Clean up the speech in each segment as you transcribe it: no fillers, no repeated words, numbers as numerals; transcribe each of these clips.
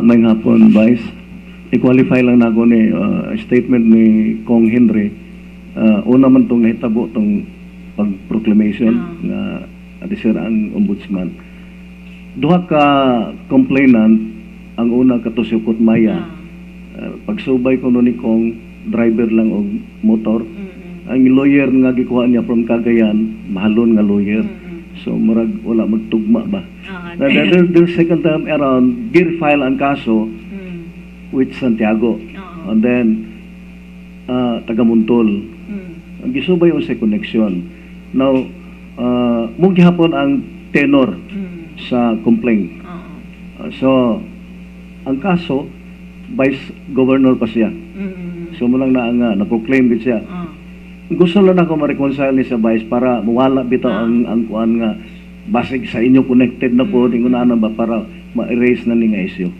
May hapon, Vice. I-qualify lang na ako ni statement ni Kong Henry. Una man itong nahitabo itong pag-proclamation na adisira ang ombudsman. Duha ka complainant, ang una katusyukot Maya. Pagsubay ko nun ni Kong, driver lang og motor. Ang lawyer nga gikuha niya from Cagayan, mahalon nga lawyer. So murag wala magtugma ba? The second time around, file ang kaso with Santiago. And then Tagamuntol. Ang gisubay yung sa connection. Now, mong gihapon ang tenor sa complaint. So, ang kaso, Vice Governor pa siya. So, mo lang na-proclaim din siya. Gusto lang ako ma-reconcile ni sa Vice para mawala bitaw ang kuan nga basig sa inyo connected na po din na ba para ma-erase na ni nga issue.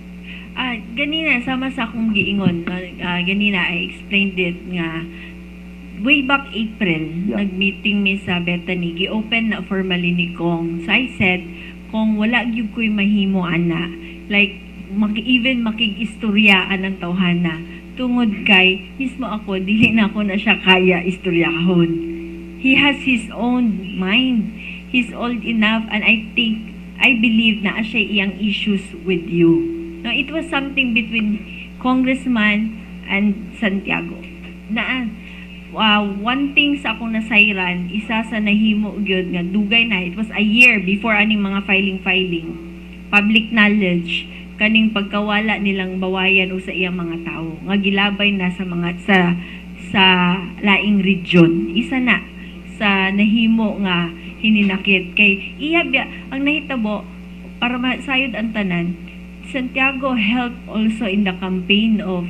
Ganina, sama sa akong giingon, ganina I explained it nga, way back April, nag-meeting mi sa Bethany, gi-open na formally ni Kong. So I said, kung wala gyud ko'y mahimo ana, like, even makig-istoryaan ang tawhana, tungod kay, mismo ako, dili na ako na siya kaya istoryahon. He has his own mind. He's old enough, and I believe na siya iyang issues with you. No, it was something between Congressman and Santiago. One thing sa akong nasayran, isa sa nahimo gyud nga dugay na, it was a year before aning mga filing. Public knowledge, kaning pagkawala nilang bawayan o sa iyang mga tao, nga gilabay na sa laing region. Isa na sa nahimo nga hininakit. Kay ang nahitabo, para masayod ang tanan, Santiago helped also in the campaign of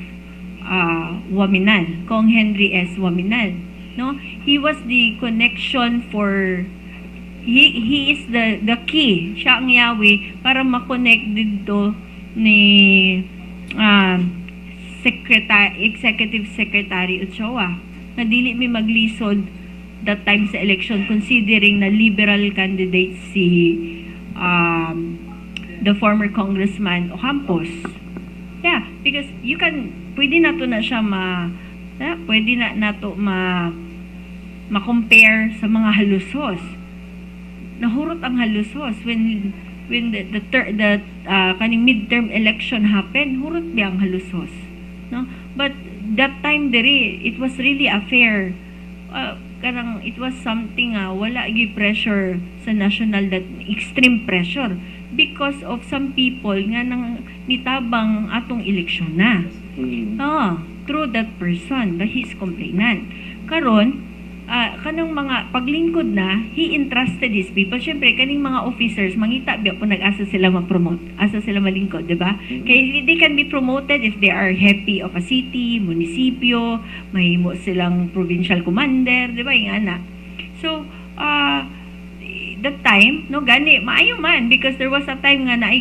Waminal, Kong Henry S. Waminal. No, he was the connection for he is the key. Siya ang Yahweh para ma-connect dito ni Executive Secretary Ochoa. Na dili mi maglisod that time sa election considering na liberal candidate si the former Congressman Ocampos. Yeah, because pwede na to na siya pwede na nato ma-compare sa mga halusos. Nahurot ang halusos when the kaning midterm election happened, hurot di ang halusos. No? But that time it was really a fair it was something wala gi pressure sa national, that extreme pressure because of some people nga nang nitabang atong eleksyon na. Through that person, his complainant. Karon, kanang mga paglingkod na, he entrusted his people. Siyempre, kaning mga officers, mangita biya po nag-asa sila ma-promote, asa sila malingkod, di ba? Kaya they can be promoted if they are happy of a city, munisipyo, mahimo silang provincial commander, di ba? Yung anak. So, that time, no, gani, maayo man, because there was a time nga na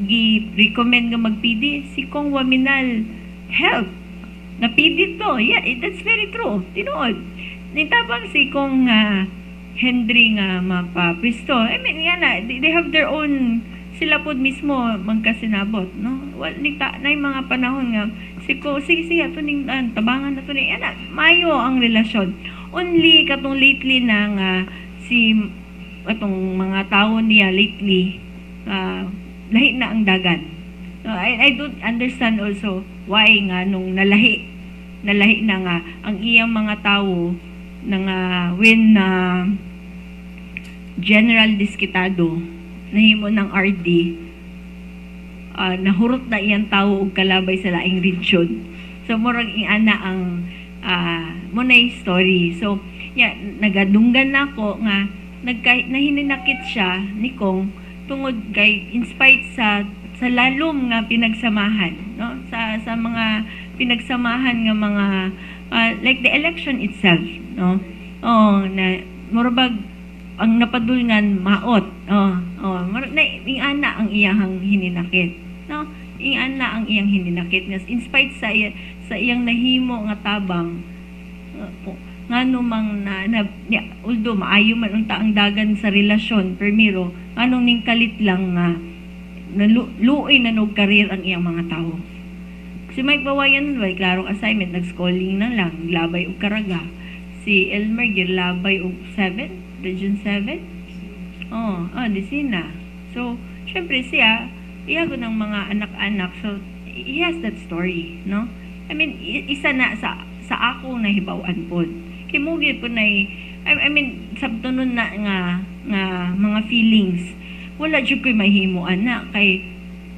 gi-recommend nga mag-PD, si Kong Waminal help. Na-PD to. Yeah, that's very true. Tinood. Nitabang si Kong Henry nga mapapisto. I mean, yan na, they have their own, sila po mismo magkasinabot, no? Well, na yung mga panahon nga, sige, ito ning tabangan na ito ning, yan na, mayo ang relasyon. Only katong lately na nga, atong mga tao niya lately, lahi na ang dagan. I don't understand also why nga nung nalahi na nga ang iyang mga tao when General Disquitado nahimo ng RD, nahurot na iyang tao og kalabay sa laing region. So murag ana ang munay story. So yeah, nagadunggan nako nga nahininakit siya ni Kong tungod kay in spite sa lalom nga pinagsamahan, no, sa mga pinagsamahan nga mga like the election itself, no, na murabag ang napadulngan maot, na ingana ang iyang hininakit, no, ingana ang iyang hininakit nga in spite sa iyang nahimo nga tabang, ngano mang although maayo man unta ang dagan sa relasyon permiro, anong ning kalit lang nga luoy na nog karir ang iyang mga tawo. Si Mike Bawayan way klarong assignment, nag-schooling na lang, labay og karaga. Si Elmer girlabay og 7, Region 7. Disina. So, syempre siya, iyago ng mga anak-anak. So, he has that story, no? I mean, isa na sa ako na hibaw-an pod. Kay mugi po na I mean, sabtunon na nga mga feelings. Wala jud ko'y mahimuan na kay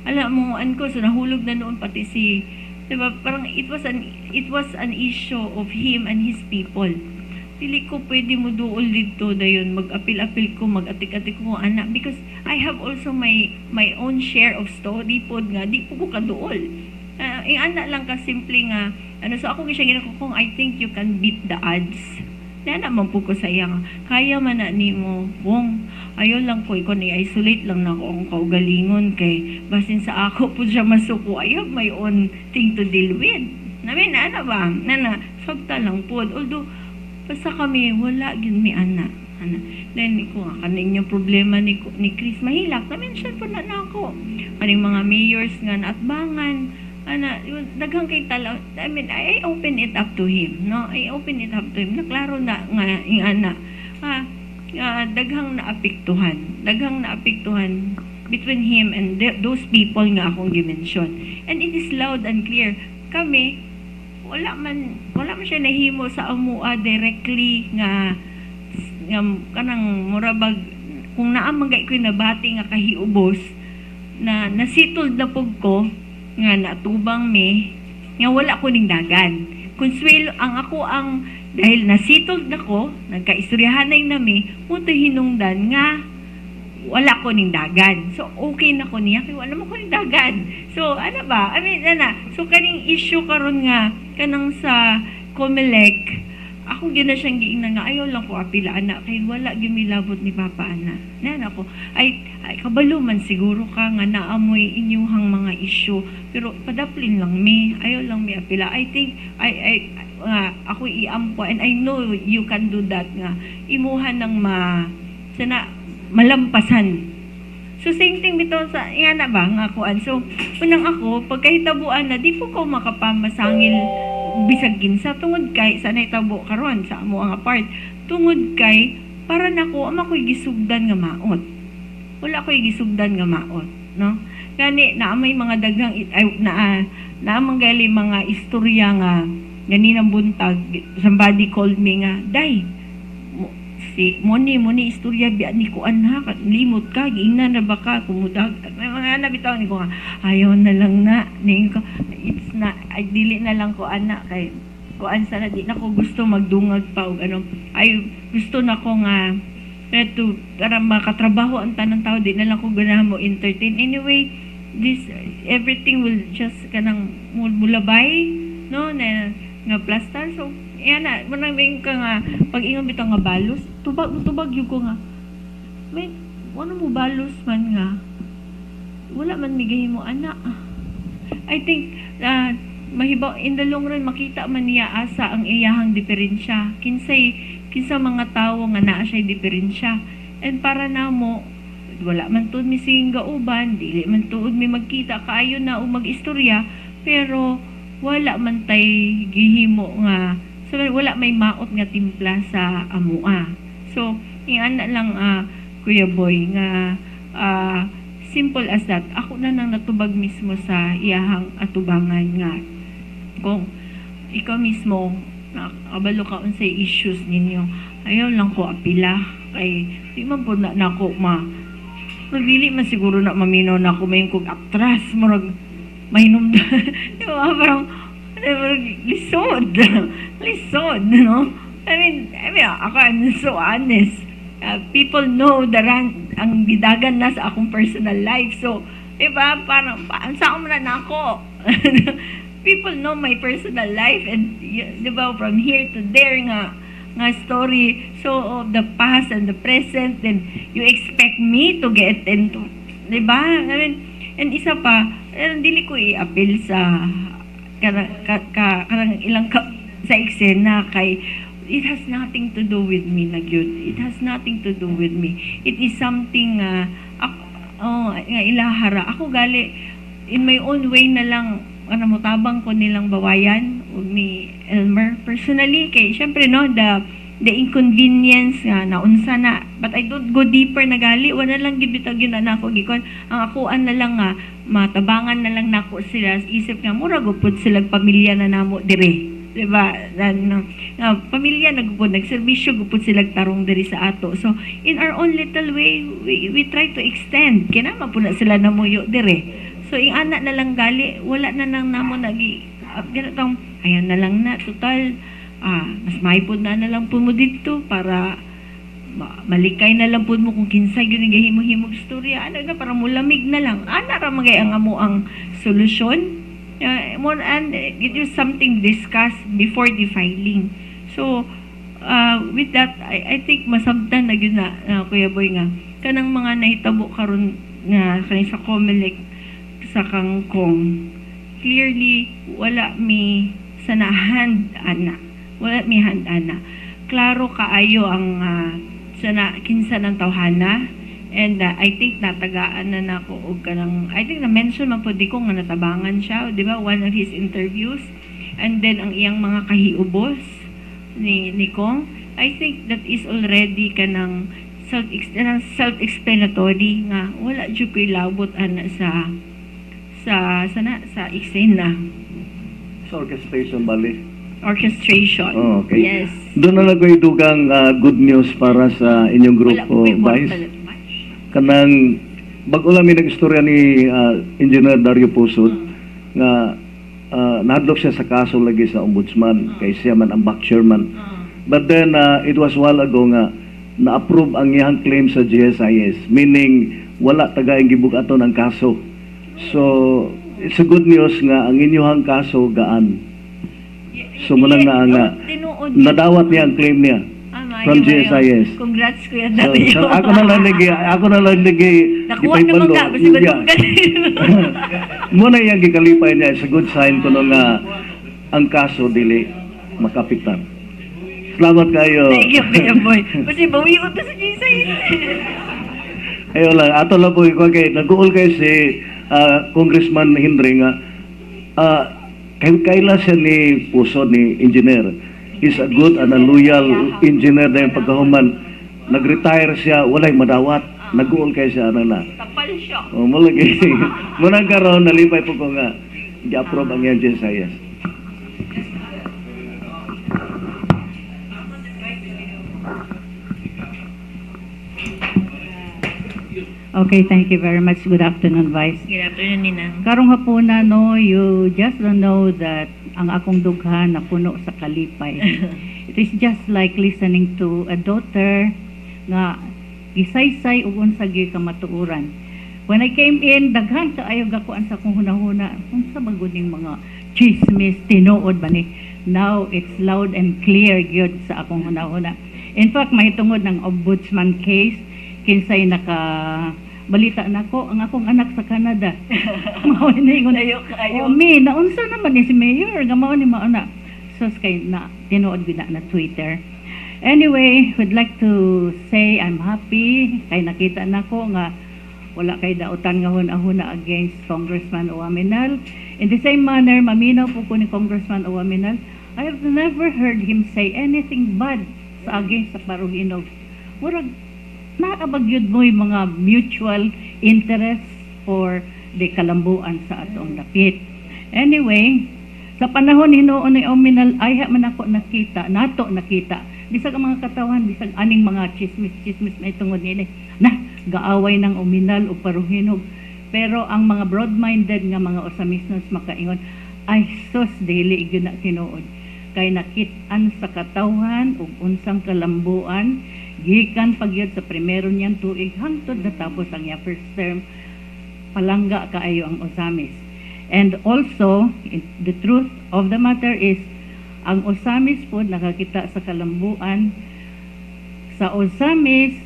alam mo ko so nahulog na noon pati si, diba, parang it was an issue of him and his people. Dili ko pwede mo duol dito dayon mag-apil-apil ko, mag-atik-atik ko anak because I have also my own share of story pod nga di po ko kaduol. Anak lang ka simple nga so ako siya ginako kung I think you can beat the odds. Na naman po ko sa iya nga, kaya man na ni mo, Wong, ayaw lang ko, ikaw ni-isolate lang na ako ang kaugalingon kay, basin sa ako po siya masuko, I have my own thing to deal with. Namin, ba? Sabta lang po. Although, basta kami, wala yun may anak. Then, ko nga, kaning yung problema ni Chris, mahilak. Namin, siya po na ako. Kaning mga mayors nga naatbangan, daghang kay talaw. I mean, I open it up to him, no? I open it up to him. Naklaro na nga yung anak. Daghang naapektuhan between him and those people nga akong gimension. And it is loud and clear. Kami, wala man siya nahimo sa amua directly nga kanang murabag kung naamagay ko nabati nga kahiubos na nasitod na pug ko nga natubang me nga wala ko ning dagan. Consuelo ang dahil nasitod na ko, nagkaistoryahanay na me, muto hinungdan nga wala ko ning dagan. So okay na ko niya kay wala mo ko ning dagan. So ba? I mean so kaning issue karon nga kanang sa COMELEC, ako gina siyang giingnan nga ayaw lang ko apila anak kay wala gimilabot ni papa ana. Ako ay kabalo man siguro ka nga naamoy inyuhang mga issue pero padaplin lang mi ayaw lang mi apila. I think ako iampo and I know you can do that nga imuhan ng malampasan. So same thing bitaw sa nga ba nga kuan. So unang ako pagkahitabuan na di po ko makapamasangil bisag kinsa tungod kay sa nahitabo karon sa amo ang apart tungod kay para nako ama ko'y gisugdan nga maot. Wala ko'y gisugdan nga maot, no? Gani na may mga daghang na manggali mga istorya nga ganinang buntag somebody called me nga day si Moni istorya biya ni kuan ha limot ka giingnan na ba ka kumudag mga nabitaw ni ko nga ayaw na lang na ning ko it's na ay dili na lang ko anak kay kuan sana di na ko gusto magdungag pa og ay gusto na ko nga to para makatrabaho ang tanang tao di na lang ko ganahan mo entertain anyway this everything will just kanang mulabay no na nga plastar so yan na, maraming ka nga, pag-ingon bitaw nga balos, tubag yung ko nga. May, ano mo balos man nga, wala man migay mo anak. I think, mahibaw, in the long run, makita man niya asa ang iyahang diferensya. Kinsa mga tao nga naa siya'y diferensya. And para na mo, wala man tuod mi singga uban, dili man tuod mi magkita, kaayo na o mag-istorya, pero wala man tay gihimo nga, so wala may maot nga timpla sa amua. So ingana lang Kuya Boy nga simple as that. Ako na nang natubag mismo sa iyahang atubangan nga kung ikaw mismo nakabalo ka unsay issues ninyo. Ayaw lang ko apila kay di man po na nako dili man siguro na maminaw na ako may kog atras murag mahinom diba parang lisod, no? I mean, ako, I'm so honest. People know ang gidagan na sa akong personal life. So, diba, parang, saan mo na ako? People know my personal life and, diba, from here to there nga story. So, the past and the present, then you expect me to get into, diba? I mean, and isa pa, dili ko i-appeal sa karang ilang sa eksena kay it has nothing to do with me na gyud. It has nothing to do with me. It is something nga ilahara. Ako gali, in my own way na lang, mutabang ko nilang bawayan o ni Elmer. Personally, kay syempre no, the inconvenience nga naunsa na. But I don't go deeper na gali. Wala lang gibitag yun na ako gikon. Ang akuan na lang nga, matabangan na lang nako sila. Isip nga, mura gupod sila pamilya na namo dire. Diba? Pamilya nagupod, nagserbisyo gupod sila tarong diri sa ato. So, in our own little way, we try to extend. Kinama po na sila namuyo dire. So, yung anak na lang gali, wala na nang namo ganitong, ayan na lang na, total, mas maipod na lang po mo dito para malikay na lang po mo kung kinsay yun yung gahimo-himog storya. Ano nga, para mulamig na lang. Ra magay ang amo ang solusyon. And it is something discussed before the filing. So, with that, I think masabtan na yun na Kuya Boy nga. Kanang mga nahitabo karon nga sa COMELEC, sa kangkong, clearly, wala mi hand-ana. Wala mi hand-ana. Klaro kaayo ang kinsa ng tawhana. And I think natagaan na nako og kanang, I think na-mention man po di ko nga natabangan siya, di ba? One of his interviews. And then, ang iyang mga kahiubos ni Kong, I think that is already kanang self-explanatory nga wala jud ko'y labot ana sa eksena. Sa orchestration, bali. Orchestration. Oh, okay. Yes. Doon na lang ko'y dugang good news para sa inyong grupo, Vice. Kanang bago lang may nag-istorya ni Engineer Dario Pusod nga nadlok siya sa kaso lagi sa ombudsman kay siya man ang back chairman. But then it was while ago nga na-approve ang iyang claim sa GSIS, meaning wala tagayang gibugaton ang kaso. So it's a good news nga ang inyong kaso gaan. So munang nga nadawat niya ang claim niya from GSIS. Congrats Kuya So, Dario. ako na lang Nakuha ka man ka, kasi ba muna yung gikalipay niya, it's a good sign kuno nga ang kaso dili makapitan. Salamat kayo. Thank you, Kuya Boy. Kasi bawiot na sa GSIS. Ayun lang, ato lang po ikaw kay nag-uol kayo si Congressman Henry nga kaila siya ni Puso, ni engineer. Is a good and a loyal engineer na yung pagkahuman. Nag-retire siya, walay madawat. Nag-uol kayo siya, na. Tapal siya. O, malagi. Munang karoon, nalipay po ko nga. Di-approve ang yan dyan sa yes. Okay, thank you very much. Good afternoon, Vice. Good afternoon, Ninang. Karong hapuna, no, you just don't know that ang akong dughan na puno sa kalipay. It is just like listening to a daughter nga gisaysay ug unsa gyud ka matuuran. When I came in, daghan kaayo gakuan sa akong hunahuna. Unsa ba gud ning mga chismis tinuod ba ni? Now it's loud and clear gyud sa akong hunahuna. In fact, mahitungod ng ombudsman case kinsay naka balita nako ang akong anak sa Canada. Mao ni ingon ayo kayo. Mi naunsa naman ni si Mayor nga mao ni mao na. Sus kay na tinuod gid na Twitter. Anyway, would like to say I'm happy kay nakita nako nga wala kay dautan nga hunahuna against Congressman Uwaminal. In the same manner, maminaw po ko ni Congressman Uwaminal, I have never heard him say anything bad sa against sa Paruhinog. Murag nakabagyod mo yung mga mutual interest for the kalambuan sa atong dapit. Anyway, sa panahon hinoon ni Uwaminal, ay man ako nakita, nato nakita, bisag ang mga katawan, bisag aning mga chismis na itungod nila, na gaaway ng Uwaminal o Paruhinog. Pero ang mga broad-minded nga mga usamisnos makaingon, ay sus, dili yun na tinuod. Kay nakitaan sa katawan o unsang kalambuan, gikan pagyod sa primero niyang tuig hangtod natapos ang iya first term, palangga kaayo ang Osamis. And also, the truth of the matter is, ang Osamis po nakakita sa kalambuan. Sa Osamis,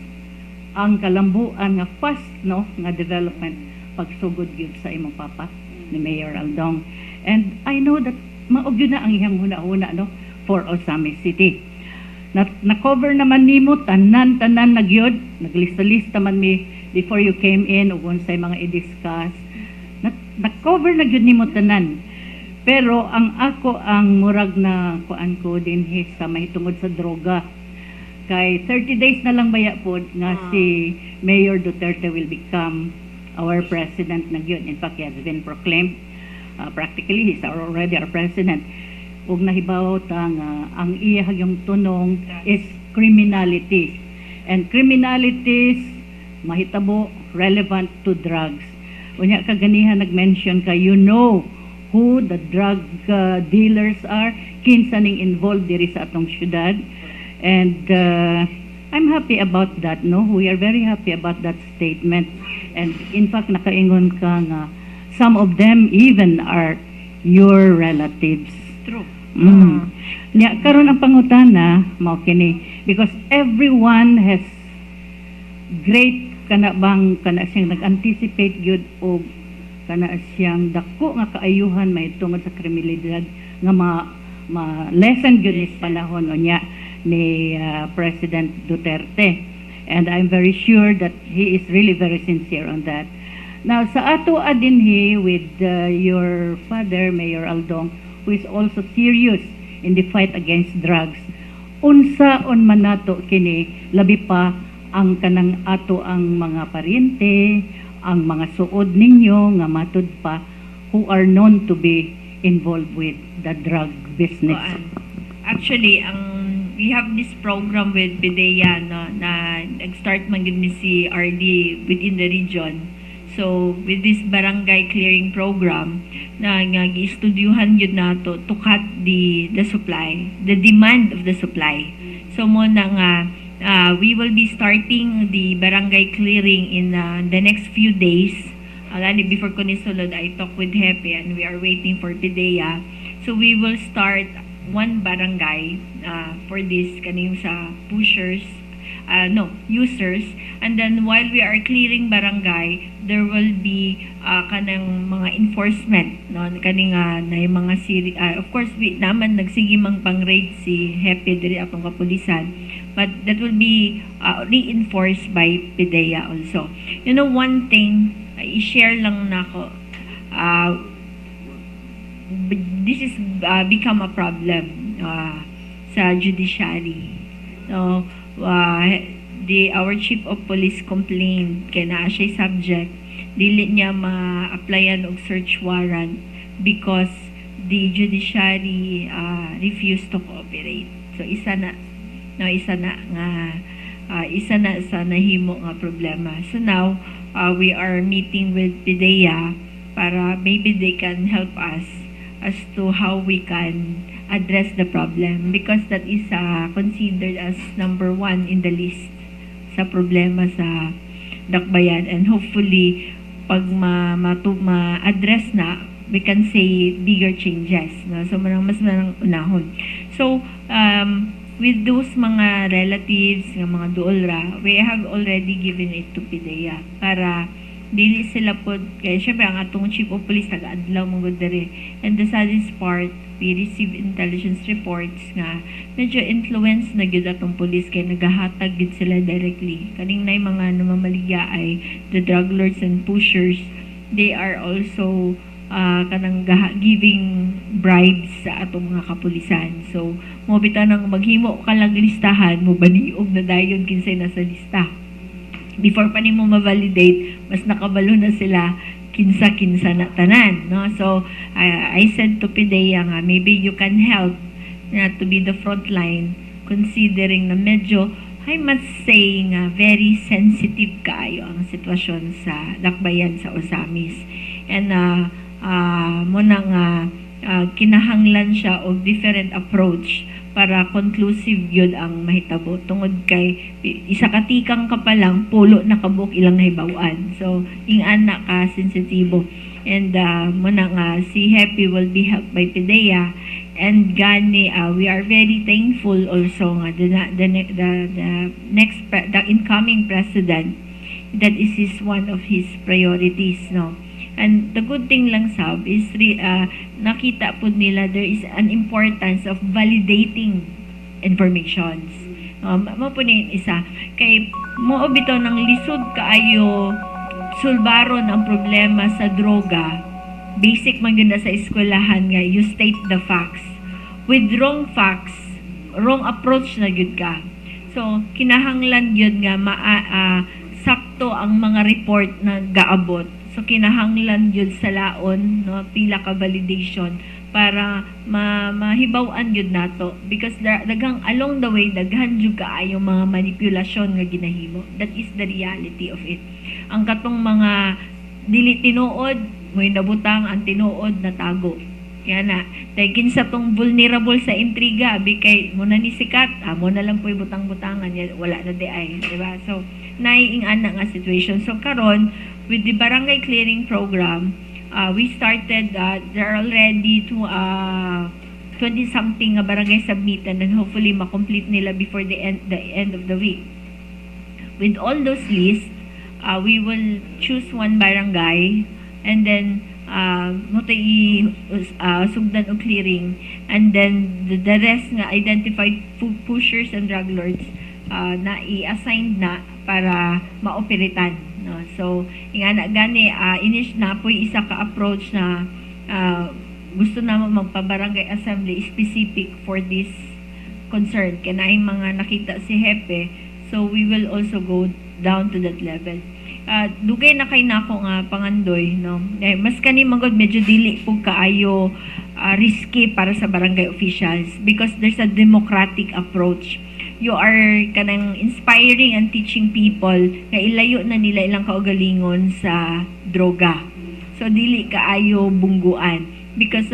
ang kalambuan nga fast no nga development pagsugod gyud sa imong papa ni Mayor Aldong. And I know that maog yun na ang iyang huna-huna no for Osamis City. Na-cover naman nimo tanan nagyod, naglista-lista man mi before you came in ug unsay mga i-discuss na-cover na gyud nimo tanan. Pero ang ang murag na kuan ko din sa mahitungod sa droga. Kay 30 days na lang baya pod nga si Mayor Duterte will become our president na gyud. In fact, he has been proclaimed. Practically, he's already our president. Ug nahibaw ta nga ang iya yung tunong is criminality. And criminalities mahitabo relevant to drugs. Unya kaganihan nag-mention ka, you know who the drug dealers are, kinsa ning involved diri sa atong syudad. And I'm happy about that, no? We are very happy about that statement. And in fact, nakaingon ka nga, some of them even are your relatives. True. Nya karon ang pangutana mao kini, because everyone has great kana siyang nag-anticipate gyud og kana siyang dako nga kaayuhan mahitungod sa kriminalidad nga ma-lessen gyud ni panahon unya ni President Duterte. And I'm very sure that he is really very sincere on that. Now, sa ato adinhi with your father, Mayor Aldong, who is also serious in the fight against drugs, unsaon man nato kini labi pa ang kanang ato ang mga pariente, ang mga suod ninyo nga matud pa who are known to be involved with the drug business. Actually, we have this program with PIDEA na nag-start man gid ni si RD within the region. So, with this barangay clearing program, na nga gi-estudyuhan yun nato to cut the supply, the demand of the supply. So, mo na nga, we will be starting the barangay clearing in the next few days. Before ko ni sulod, I talked with Hepe and we are waiting for PIDEA. So, we will start one barangay for this kaning sa users, and then while we are clearing barangay, there will be kanang mga enforcement kaning na yung mga of course we naman nagsige mang pang-raid si Hepe diri atong kapulisan, but that will be reinforced by PIDEA also. You know, one thing i-share lang nako, this is become a problem sa judiciary. Our chief of police complained kay naa siya subject, dili niya ma-applyan og search warrant because the judiciary refused to cooperate. So isa na sa nahimo nga problema. So now we are meeting with PIDEA para maybe they can help us as to how we can address the problem, because that is considered as number 1 in the list sa problema sa Dakbayan, and hopefully pag ma-address na, we can say bigger changes, no? So mas unahon. So with those mga relatives nga mga duolra, we have already given it to PIDEA para dili sila pod, kaya syempre ang atong chief of police taga-adlaw mong dere. And the saddest part, we receive intelligence reports nga medyo influence na gyud atong police kay nagahatag gyud sila directly kaning nay mga namamaligya ay the drug lords and pushers. They are also kanang giving bribes sa atong mga kapulisan. So mo bitaw nang maghimo ka lang listahan mo baniog na dayon kinsay nasa lista. Before pa nimo ma-validate, mas nakabalo na sila kinsa na tanan, no? So I said to PIDEA nga, maybe you can help to be the front line, considering na medyo, I must say nga, very sensitive kaayo ang sitwasyon sa Dakbayan, sa Osamis. And muna nga kinahanglan siya og different approach para conclusive yun ang mahitabo. Tungod kay isa katikang ka pa lang, pulo na kabuk ilang nahibawan. So, ingan na ka sensitibo. And muna nga, si Hepe will be helped by PIDEA. And gani, we are very thankful also nga the incoming president, that is one of his priorities, no? And the good thing lang sab is nakita po nila there is an importance of validating informations. Mo po isa kay mo bitaw ng lisod kaayo sulbaron ang problema sa droga. Basic man gyud na sa eskwelahan nga you state the facts. With wrong facts, wrong approach na gyud ka. So kinahanglan gyud nga sakto ang mga report na gaabot. So kinahanglan gyud sa laon no pila ka validation para mahibaw-an gyud nato because daghang along the way daghan jud kaayong mga manipulasyon nga ginahimo. That is the reality of it. Ang katong mga dili tinuod mo'y nabutang ang tinuod na tago. Yan na. Dahil kinsa tong vulnerable sa intriga, kay mo na ni sikat, mo na lang po'y butang-butangan, wala na di ay, di ba? So, naiingan na nga situation. So, karon with the barangay clearing program, we started, there are already 20-something barangay submitted and hopefully makomplete nila before the end of the week. With all those lists, we will choose one barangay and then sugdan o clearing and then the rest nga identified pushers and drug lords na i-assign na para maoperitan no? So ingana gani inish na po isa ka approach na gusto na magpabarangay assembly specific for this concern kanay mga nakita si Hepe, so we will also go down to that level. Dugay na kay nako nga pangandoy no. Mas kani magod medyo dili pug kaayo risky para sa barangay officials because there's a democratic approach. You are kanang inspiring and teaching people nga ilayo na nila ilang kaugalingon sa droga. So dili kaayo bungguan because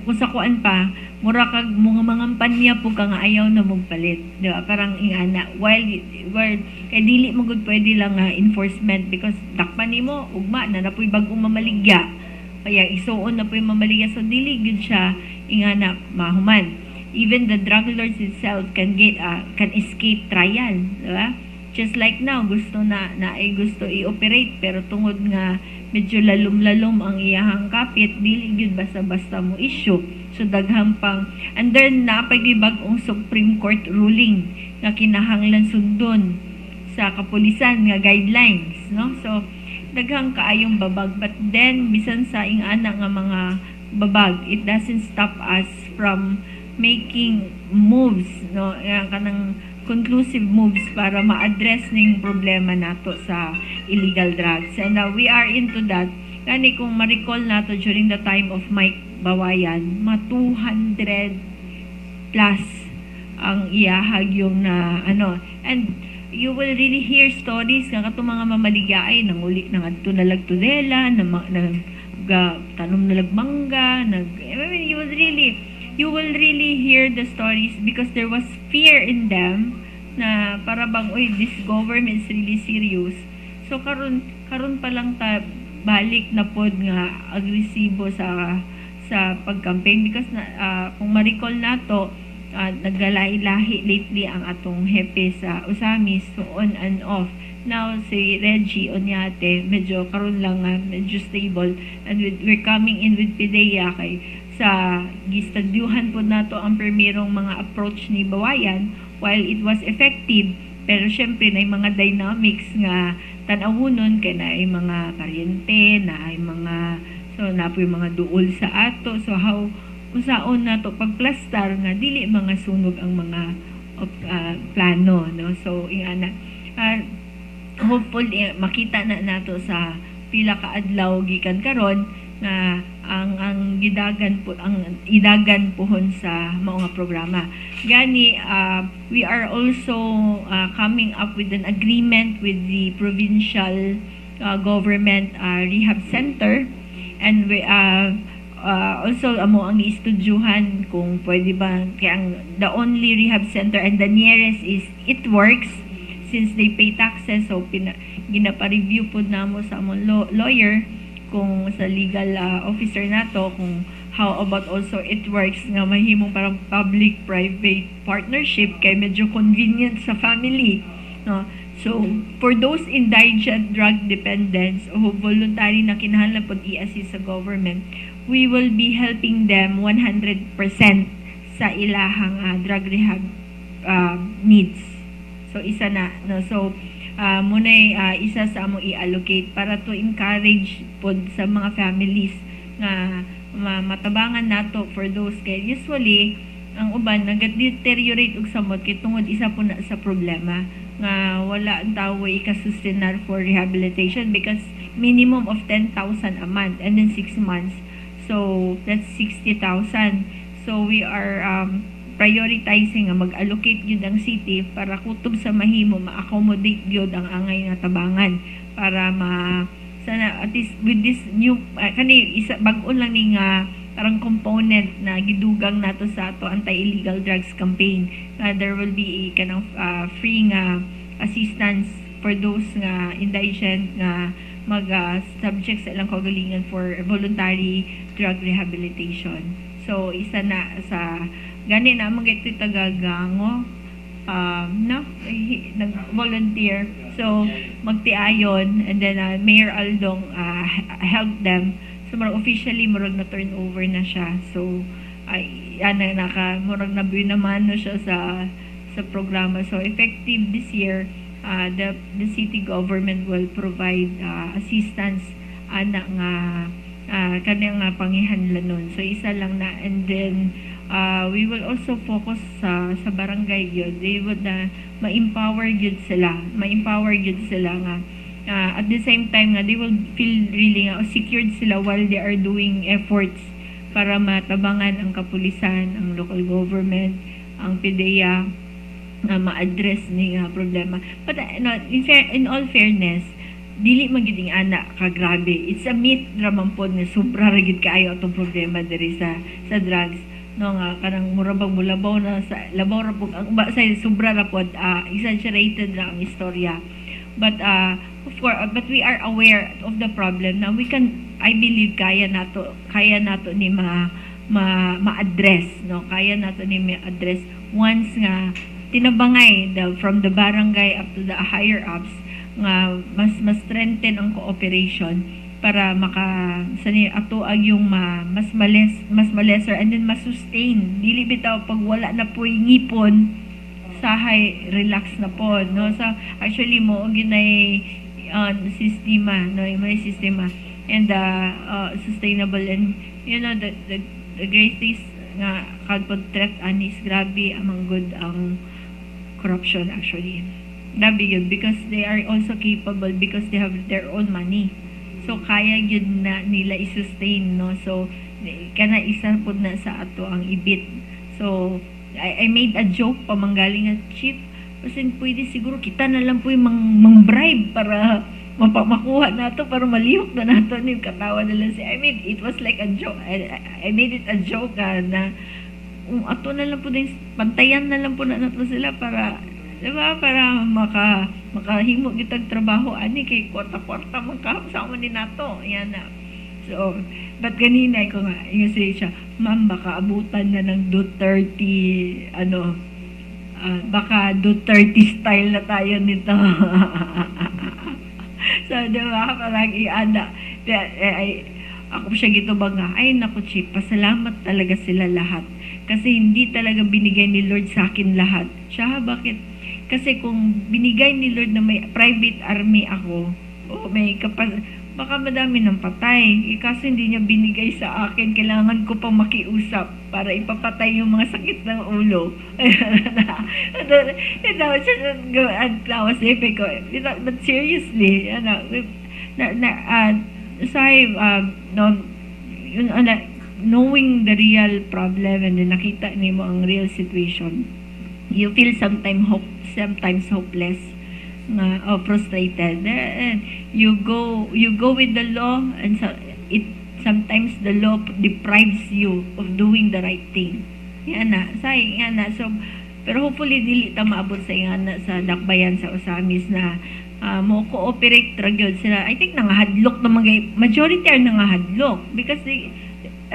kung sa kuan pa mura kag mga mangampanya po ka nga ayaw na magpalit, di ba? Parang ingana while kay dili mo gud pwede lang enforcement because dakpan nimo ugma na napoy bag-ong mamaligya kaya isuon na poy mamaligya so dili gud siya ingana mahuman. Even the drug lords itself can escape trial, di ba? Just like now gusto gusto i-operate pero tungod nga medyo lalom-lalom ang iyahang kapit dili gyud basta-basta mo issue. So daghang pang and then napagibag-ong Supreme Court ruling nga kinahanglan sundon sa kapulisan nga guidelines, no? So daghang kaayong babag but then bisan sa ingana nga mga babag it doesn't stop us from making moves, no? Kanang conclusive moves para ma-address ning problema nato sa illegal drugs. And we are into that. Kani kung ma-recall nato during the time of Mike Bawayan, 200 plus ang iyahag yung na and you will really hear stories nga katong mga mamaligyaay nang uli nang adto na lagtudela tanom na lagmangga you will really hear the stories because there was fear in them na para bang this government is really serious. So karon pa lang ta balik na pod nga agresibo sa pag-campaign because kung ma-recall nato naggalahi-lahi lately ang atong hepe sa Usamis so on and off. Now si Reggie Onyate medyo karon lang medyo stable and we're coming in with PDEA kay sa gistadyuhan po nato ang primerong mga approach ni Bawayan while it was effective pero syempre na mga dynamics nga tan-awunon kay na ay mga karyente na ay mga so napoy mga duol sa ato so how usaon nato pagplastar nga dili mga sunog ang mga plano no so ingana hopefully makita na nato sa pila ka adlaw gikan karon nga ang idagan pohon sa mga programa gani we are also coming up with an agreement with the provincial government rehab center and we also amo ang istudyuhan kung pwede ba kaya the only rehab center and the nearest is It Works since they pay taxes so ginapa-review po namo sa among lawyer kung sa legal officer nato kung how about also It Works nga mahimong parang public-private partnership kay medyo convenient sa family no so for those indigent drug dependents o voluntary na kinahanglan pod i-assist sa government we will be helping them 100% sa ilahang drug rehab needs so isa na no so munay isa sa among i-allocate para to encourage pod sa mga families nga matabangan nato for those kay usually ang uban nag-deteriorate og samot kay tungod isa po na sa problema nga wala ang tawo ikasustenar for rehabilitation because minimum of 10,000 a month and then 6 months. So that's 60,000. So we are prioritizing nga mag-allocate gyud ang city para kutob sa mahimo ma-accommodate gyud ang angay nga tabangan para sana at least with this new kani isa bag-on lang ni nga parang component na gidugang nato sa ato anti-illegal drugs campaign. There will be kanang free nga assistance for those nga indigent nga subject sa ilang kaugalingan for voluntary drug rehabilitation. So isa na sa gani na mga ito tagagango nag-volunteer. So magtiayon and then Mayor Aldong helped them. So murag officially murag na turnover na siya. So murag na naman no siya sa programa. So effective this year, the city government will provide assistance ana nga kanang nga pangihanlanon. So isa lang na and then we will also focus sa barangay yun. They would ma-empower yun sila. Ma-empower yun sila nga at the same time nga they will feel really secured sila while they are doing efforts para matabangan ang kapulisan, ang local government, ang PDEA na ma-address ni problema. But in all fairness, dili man gyud ana ka grabe. It's a myth ramang pod nga sobra ra gyud kaayo atong problema diri sa drugs. No nga kanang murabag mulabaw na sa labaw ra pud ang ba say sobra ra pod exaggerated ra ang istorya. But of course, but we are aware of the problem. Now we can, I believe kaya nato ni ma-address, no? Kaya nato ni ma-address once nga tinabangay from the barangay up to the higher ups nga mas strengthen ang cooperation para ato ang yung mas malesser and then mas-sustain. Dili bitaw pag wala na po'y ngipon sahay relax na po, no? So actually mo ginay sistema, no? May sistema and sustainable and you know the greatest nga kadpod threat anis grabe amang good ang corruption actually. Grabe yun because they are also capable because they have their own money. So kaya yun na nila i-sustain, no? So kana isa pud na sa ato ang ibit. So I made a joke pamanggaling at chief kasi pwede siguro kita na lang po yung mang-bribe para makuha nato para malihok na nato ni katawa nila I mean it was like a joke. I made it a joke na ato na lang po din pantayan na lang po na nato sila para diba para makahimo gitag trabaho ani kay kwarta-kwarta magkasama ni nato yan na. So, but kanina ko nga, yung say siya, ma'am, baka abutan na ng Duterte, baka Duterte style na tayo nito. So, diba, parang iada. Ako siya gito ba nga, ay naku, Chief, pasalamat talaga sila lahat. Kasi hindi talaga binigay ni Lord sa akin lahat. Siya, bakit? Kasi kung binigay ni Lord na may private army ako, o may baka madami ng patay. Kasi hindi niya binigay sa akin. Kailangan ko pang makiusap para ipapatay yung mga sakit ng ulo. But seriously, knowing the real problem and then nakita niyo ang real situation, you feel sometimes hopeless. Frustrated and you go with the law and so it sometimes the law deprives you of doing the right thing so pero hopefully dili ta maabot sa dakbayan sa Osamis na mo cooperate ra gyud sila. I think nangahadlok na majority are nangahadlok because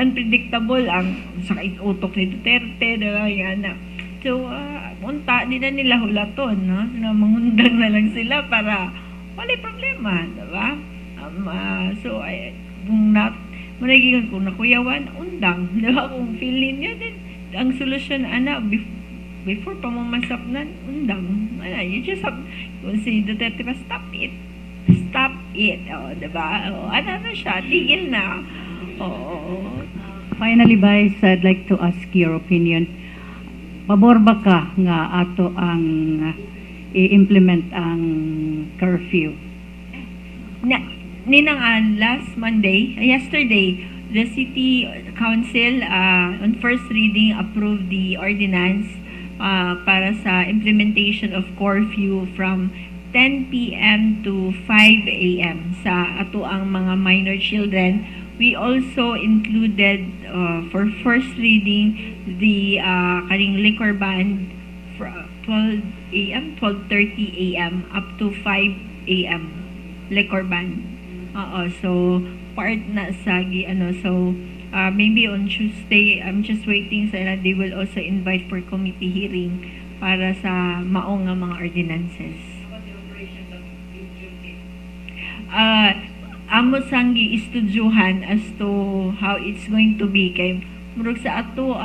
unpredictable ang sakit utok ni Duterte diba so unta nila hulaton, no? Na mangundang na lang sila para wala problema, diba? So kung kung nakuyawan, undang, diba? Kung feeling niya din ang solusyon before pa mamasap na undang. You just have Kung si Duterte pa, stop it. Stop it. O, diba? O, ano na siya? Tigil na. Oo. Finally, Vice, I'd like to ask your opinion. Pabor ba ka nga ato ang i-implement ang curfew? Ninang last Monday, yesterday, the City Council on first reading approved the ordinance para sa implementation of curfew from 10 p.m. to 5 a.m. sa ato ang mga minor children. We also included for first reading the kaning liquor ban from 12 a.m. 12:30 a.m. up to 5 a.m. liquor ban. So part na sa maybe on Tuesday, I'm just waiting sa they will also invite for committee hearing para sa maong nga mga ordinances. Amo sanggi istudyuhan as to how it's going to be kay murag sa ato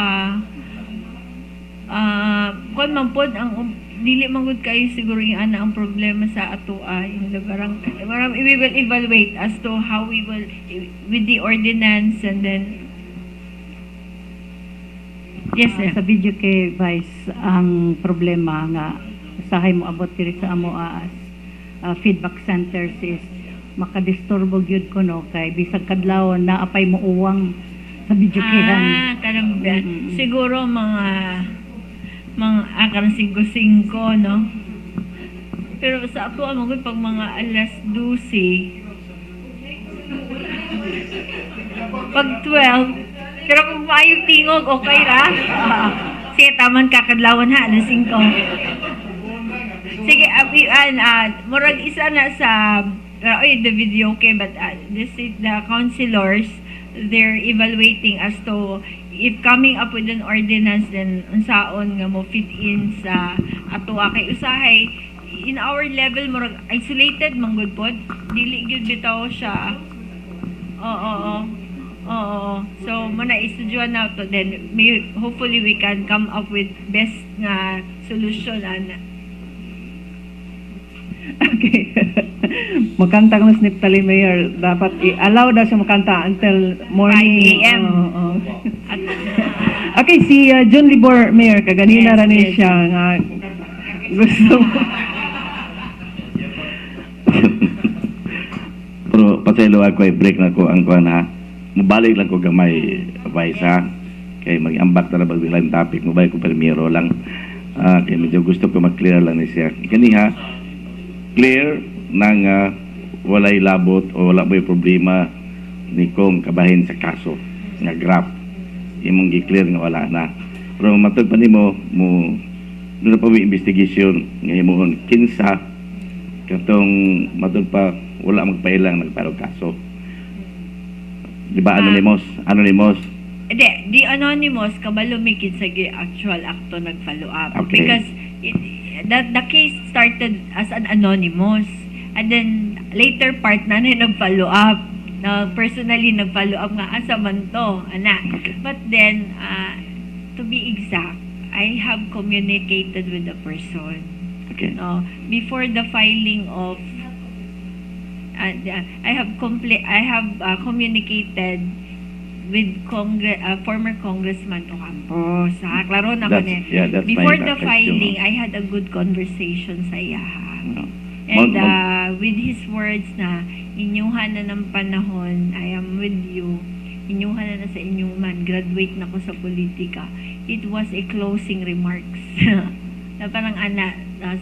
kon man pod ang dili man gud kayo siguro yung ana ang problema sa ato yung barang we will evaluate as to how we will with the ordinance and then yes sir. Sa video kay Vice, ang problema nga usahay mo abot diri sa amo feedback centers is makadisturbo gyud ko no kay bisag kadlaw na apay mo uwang sa video kiran. Kanang siguro mga akang 5-5 no. Pero sa ato amo gud pag mga alas 12 pag 12 pero kung maayo tingog okay ra. Sige taman kakadlawon ha alas 5. Sige murag isa na sa the video okay but this is the councilors, they're evaluating as to if coming up with an ordinance then unsaon nga mo fit in sa ato kay usahay in our level murag isolated manggod pod dili gyud bitaw siya. Oo. So muna istudyuhan na to then hopefully we can come up with best nga solution Okay. Makanta ka na sa Neptali Mayor. Dapat i-allow daw siya makanta until morning. 5 a.m. Okay, si John Libor Mayor, kaganina Yes, rin yes. siya nga gusto Pero pasaylo ako ay break na ko ang kuan ha. Mubalik lang ko gamay Vice ha. Kay mag-ambak na ba bilang topic. Mubalik ko permiro lang. Kaya medyo gusto ko mag-clear lang ni siya. Kaniha, clear nang walay labot o wala may problema ni kong kabahin sa kaso nga graph imong gi-clear nga wala na pero matag pa nimo mo doon na pa may investigation nga himuhon kinsa katong matag pa wala magpailang nagparo kaso di ba anonymous The anonymous kabalo mikit sa actual acto nag-follow up Okay. because the case started as an anonymous and then later part na nag-follow up na personally nag-follow up nga asa man to Okay. but then to be exact I have communicated with the person okay before the filing of I have communicated with former Congressman Ocampo. Klaro na ko That's- yeah, that's before fine, the that's filing, yun. I had a good conversation sa iyaha. No. And with his words na, inyuhan na ng panahon, I am with you, inyuhan na sa inyong man, graduate na ko sa politika. It was a closing remarks. Na parang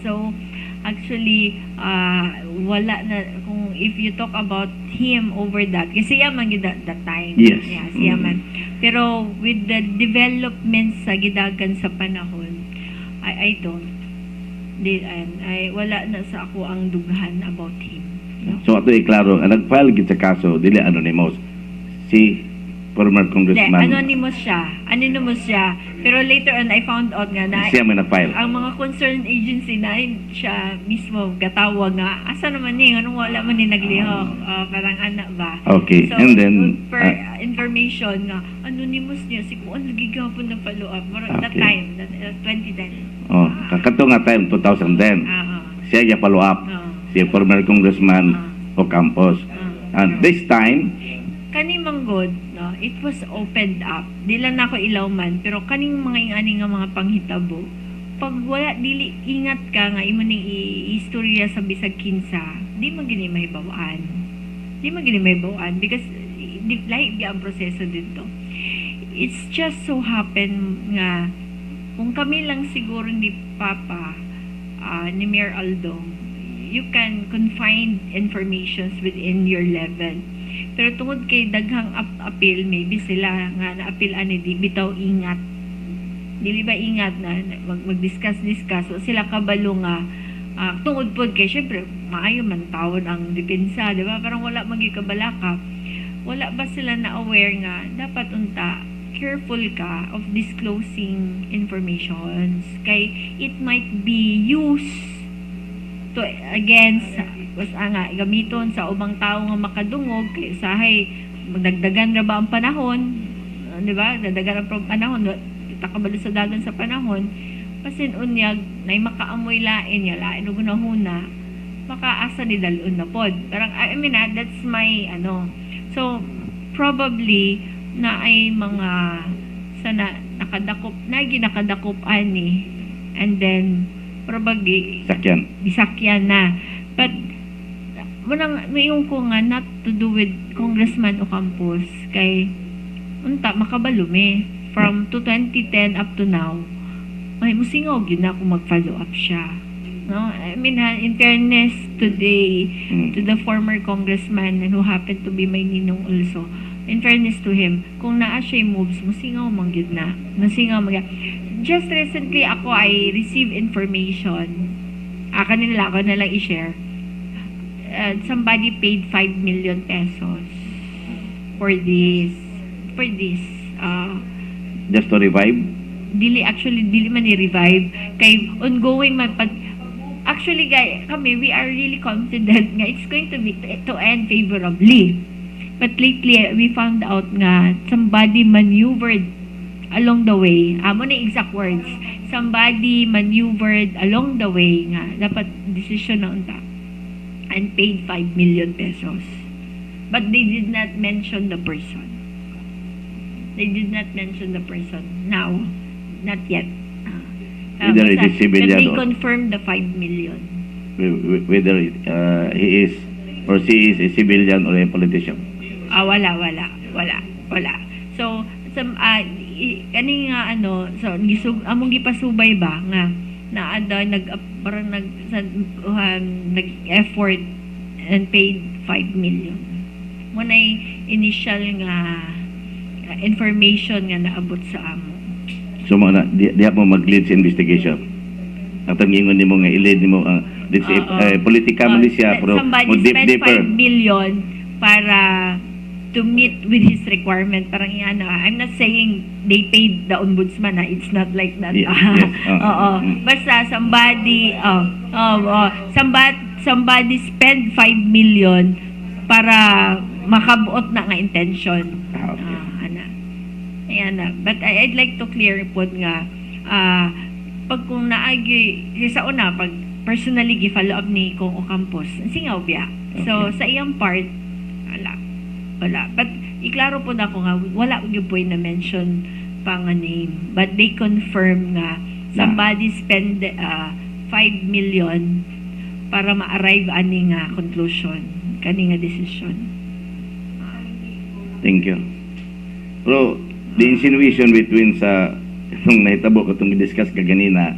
so, actually, wala na, kung if you talk about him over that, kasi yaman yun that time. Yes. Yeah, siya man. Pero with the developments sa gidagan sa panahon, I don't. Wala na sa ako ang dughan about him. so ato iklaro ang nag-file gid sa kaso dili anonymous si former Hindi, congressman anonymous siya. Pero later on, I found out nga na siya may nag-file ang mga concerned agency na siya mismo gatawag nga, asa naman ni, anong wala man ni naglihok, parang anak ba? Okay, So, and then, per information nga, anonymous niya, si Kuan lagi gapon na follow up, that Okay. time, that 2010. oh kakato nga time 2010 Ah, siya ya follow up si former Congressman Ocampos. And this time, Kaning manggod, no, it was opened up. Di lang ako ilaw man, pero kaning mga ingani nga mga panghitabo, pag wala dili ingat ka nga imo ning istorya sa bisag kinsa, di man gini mahibawaan. Di man gini mahibawaan because lahi gyud ang proseso dito. It's just so happen nga kung kami lang siguro ni Papa ni Mayor Aldo, you can confine informations within your level. Pero tungod kay daghang appeal, maybe sila nga na-appeal ani di bitaw ingat. Dili ba ingat na mag-discuss. So sila kabalo nga tungod pod kay syempre maayo man tawon ang depensa, di ba? Parang wala magikabalaka. Wala ba sila na aware nga dapat unta careful ka of disclosing informations kay it might be used to against was nga gamiton sa ubang tao nga makadungog kay usahay magdagdagan ra ba ang panahon, di ba? Dagdagan ang panahon, takabalo sa dagan sa panahon, pasin unyag nay makaamoy lain ya lain ug hunahuna makaasa ni dalun na pod. Parang I mean that's my so probably na ay mga sana nakadakop na ginakadakop ani and then probably bisakyan na. But munang mayong ko nga not to do with Congressman Ocampos kay unta makabalume from 2010 up to now may musingog yun na kung mag-follow up siya, no? I mean in fairness today to the former congressman and who happened to be my ninong also, in fairness to him, kung naa siya moves musingaw man gyud na just recently ako I received information kanila ako na lang i-share. Somebody paid 5 million pesos for this just to revive? Dili man i-revive kay ongoing man pag actually guys kami we are really confident nga it's going to end favorably, but lately we found out nga somebody maneuvered along the way, amo na exact words, somebody maneuvered along the way nga dapat decision na unta and paid 5 million pesos. But they did not mention the person. Now, not yet. Either it is civilian but they or confirmed the 5 million. whether he is or she is a civilian or a politician. Wala. So, kani nga so among gipasubay ba nga naada nag-effort and paid 5 million. Munay initial nga information nga naabot sa amo. So mga di mo mag-lead sa investigation. Ang tangingon nimo nga i-lead nimo politika man siya pero mo somebody spent deeper 5 million para to meet with his requirement. Parang I'm not saying they paid the ombudsman, it's not like that. Yes. Basta somebody spend 5 million para makabuot na nga intention. Ayan na. But I'd like to clear po nga pag kung naagi sa una pag personally gi-follow up ni Kong Ocampos singaw biya. So sa iyang part wala. But iklaro po na ako nga wala gyud po na mention pa nga name, but they confirm nga somebody spend 5 million para ma-arrive ani nga conclusion kani nga decision. Thank you. Pero the insinuation between sa itong nahitabo ko itong discuss kaganina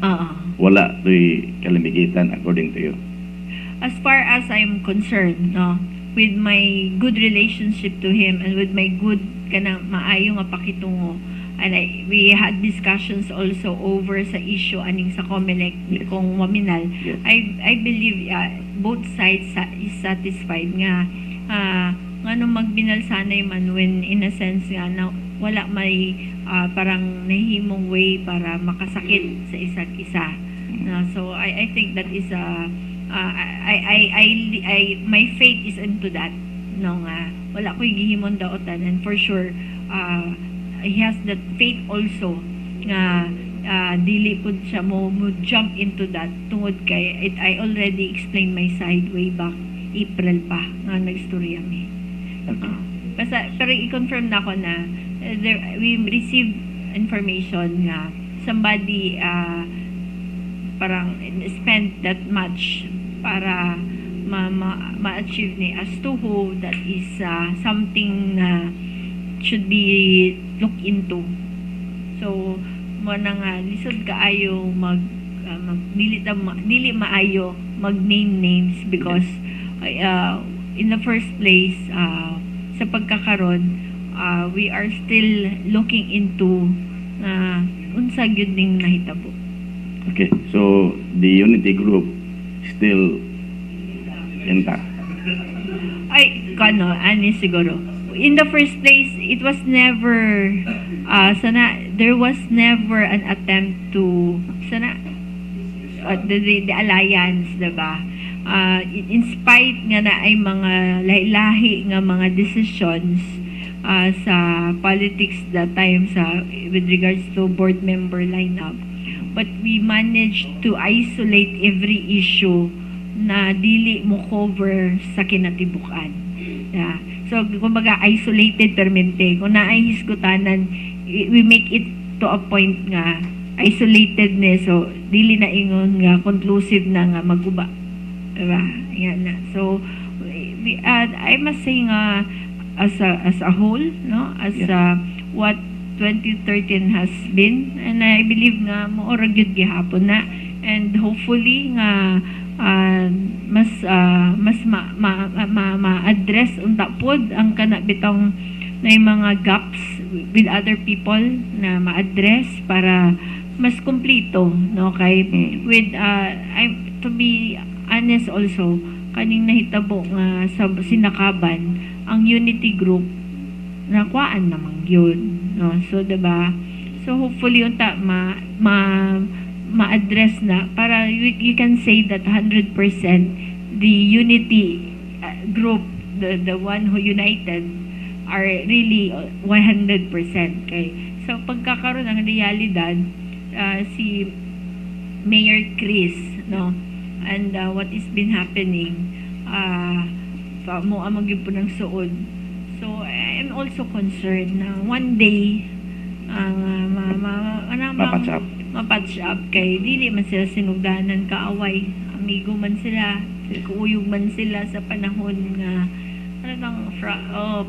wala to'y kalimigitan according to you. As far as I'm concerned, with my good relationship to him and with my good maayo nga pakitungo, and we had discussions also over sa issue aning sa COMELEC ni Kong Maminal. Yes. I believe both sides is satisfied nga nung magbinalsanay man when in a sense nga na wala may parang nahimong way para makasakit sa isa't isa. So I think that is my faith is into that. Wala ko'y gihimon daotan, and for sure he has that faith also nga dili pud siya mo jump into that tungod kay I already explained my side way back April pa nga nagstorya mi. Basta pero i-confirm na ko na we received information nga somebody parang spend that much para ma-achieve ni as to who, that is something na should be looked into. So mo na nga lisod kaayo dili maayo mag name names because in the first place sa pagkakaron we are still looking into unsa gyud ning nahitabo. Okay, so the unity group still intact. Ay, ani siguro. In the first place, it was never, there was never an attempt to, the alliance, diba? In spite nga na ay mga lahi nga mga decisions sa politics that time with regards to board member lineup, but we managed to isolate every issue na dili mo cover sa kinatibukan. Yeah. So, kumbaga, isolated permente. Kung naay hiskutanan, we make it to a point nga isolatedness. So, dili na ingon nga conclusive na nga maguba. Diba? Yan na. So, I must say nga, as a whole, no? As what 2013 has been, and I believe nga moora gyud gihapon na, and hopefully nga mas ma-address unta pod ang kanabitang na mga gaps with other people na ma-address para mas kumpleto, no? Kay with to be honest also, kaning nahitabo nga sa Sinakaban ang unity group nakuan namang yun, no? So diba, so hopefully unta ma-address na para you can say that 100% the unity group, the one who united are really 100%. Kay so pagkakaroon ng realidad, si Mayor Chris, no, and what is been happening mo amang po ng suod. So I'm also concerned na one day mapatch up kay dili man sila sinugdanan kaaway, amigo man sila, kuuyog man sila sa panahon nga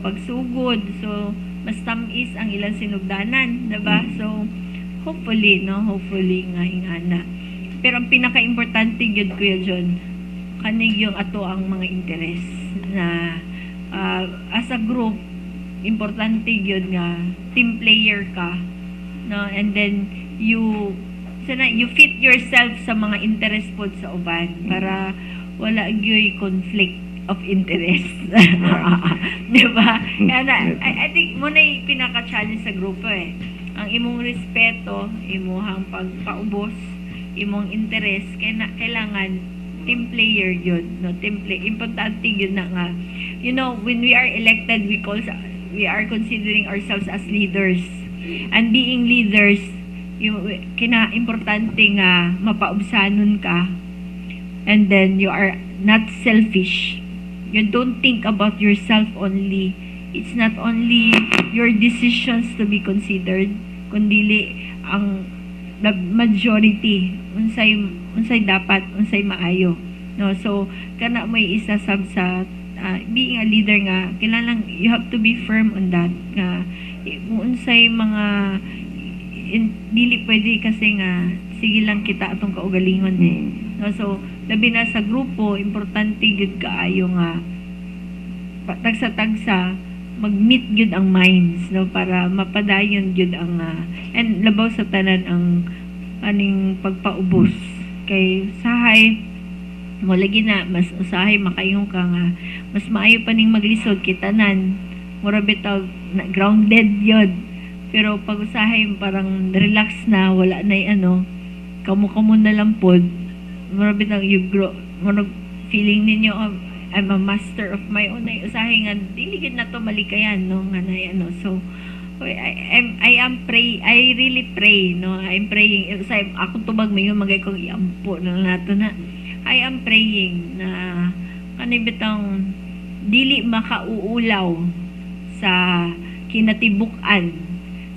pagsugod. So mas tamis ang ilang sinugdanan, diba? So hopefully nga ingana. Pero ang pinaka-importante gyud Kuya John, kanig yung ato ang mga interes na as a group, importante gyud nga team player ka, no? And then you fit yourself sa mga interest pod sa uban para wala gyud conflict of interest. Diba? I think mo na pinaka-challenge sa grupo ang imong respeto, imong pagpaubos, imong interest, kailangan team player yun, no? Importante yun na nga. You know, when we are elected, we are considering ourselves as leaders. And being leaders, importante nga mapaubsanon ka, and then you are not selfish. You don't think about yourself only. It's not only your decisions to be considered, kundi ang the majority unsay dapat, unsay maayo, no? So kana may isa sa being a leader nga kailangan you have to be firm on that nga unsay mga dili pwede kasi nga sige lang kita atong kaugalingon no? So labi na sa grupo, importante gyud kaayo nga tagsa mag-meet gyud ang minds, no, para mapadayon gyud ang and labaw sa tanan ang aning pagpaubos kay sahay mo lagi na mas usahay makayong ka nga mas maayo pa ning maglisod kitanan mura bitaw grounded yun, pero pag usahay parang relax na wala na kamo na lang pod mura bitaw you grow mura feeling ninyo I'm a master of my own ay usahay nga dili gid na to malikayan, no, nga na so I really pray, no? I'm praying. Sa ako tubag mayon magay kong iampo na nato na. I am praying na kanibitang dili makauulaw sa kinatibuk-an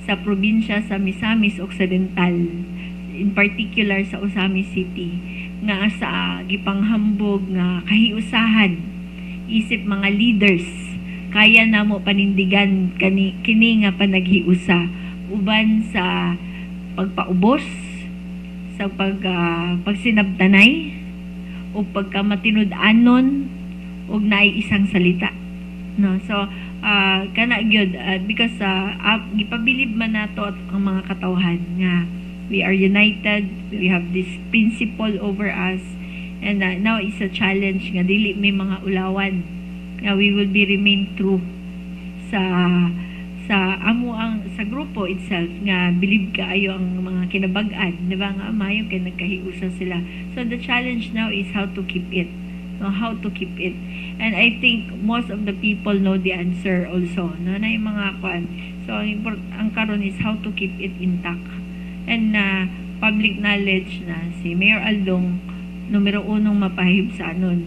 sa probinsya sa Misamis Occidental, in particular sa Osamis City, nga sa gipanghambog nga kahiusahan isip mga leaders kaya namo panindigan kini nga panaghiusa uban sa pagpaubos, sa pagsinabtanay o pagkamatinud-anon og naay isang salita, no? So kana gyud because gipabilib man nato ang mga katawhan nga we are united, we have this principle over us, and now is a challenge nga dili may mga ulawan nga we will be remain true sa sa grupo itself nga believe kaayo ang mga kinabag-an, di ba, nga mayo kay nagkahiusa sila. So the challenge now is how to keep it, no? How to keep it. And I think most of the people know the answer also, no? Na yung mga kwan. So ang karon is how to keep it intact. And public knowledge na si Mayor Aldong numero 1 mapahib sa anon,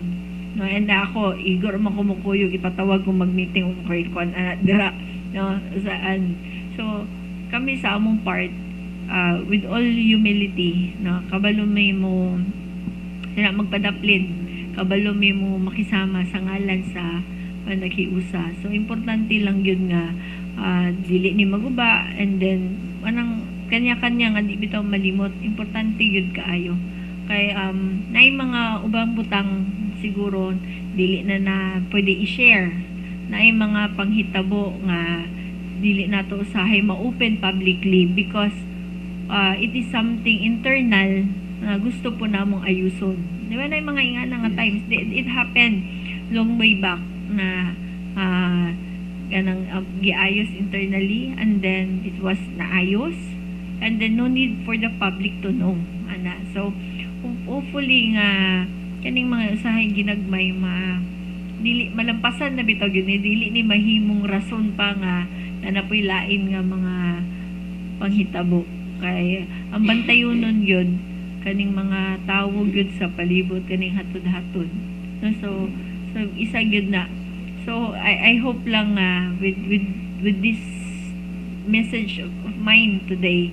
no? And ako igor man kumukuyog ipatawag kung mag-meeting ko kay kwan dira, no, saan. So kami sa among part with all humility, no, kabalo may mo sila magpadaplin, kabalo may mo makisama sa ngalan sa naghiusa. So importante lang yun nga dili ni maguba, and then anang kanya-kanya nga di bitaw malimot, importante yun kaayo. Kay naay mga ubang butang siguro dili na pwede i-share, naay mga panghitabo nga dili nato usahay ma-open publicly because it is something internal na gusto po namong ayuson. Di ba, naay mga ingana nga times it happened long way back na ganang giayos internally, and then it was naayos, and then no need for the public to know, ana. So hopefully nga kaning mga usahay ginagmay dili malampasan na bitaw gyud, dili ni mahimong rason pa nga napoy lain nga mga panghitabo, kay ang bantayonon gyud kaning mga tawo gyud sa palibot kaning hatod-hatod, no? So isa gyud na. So I hope lang with this message of mine today,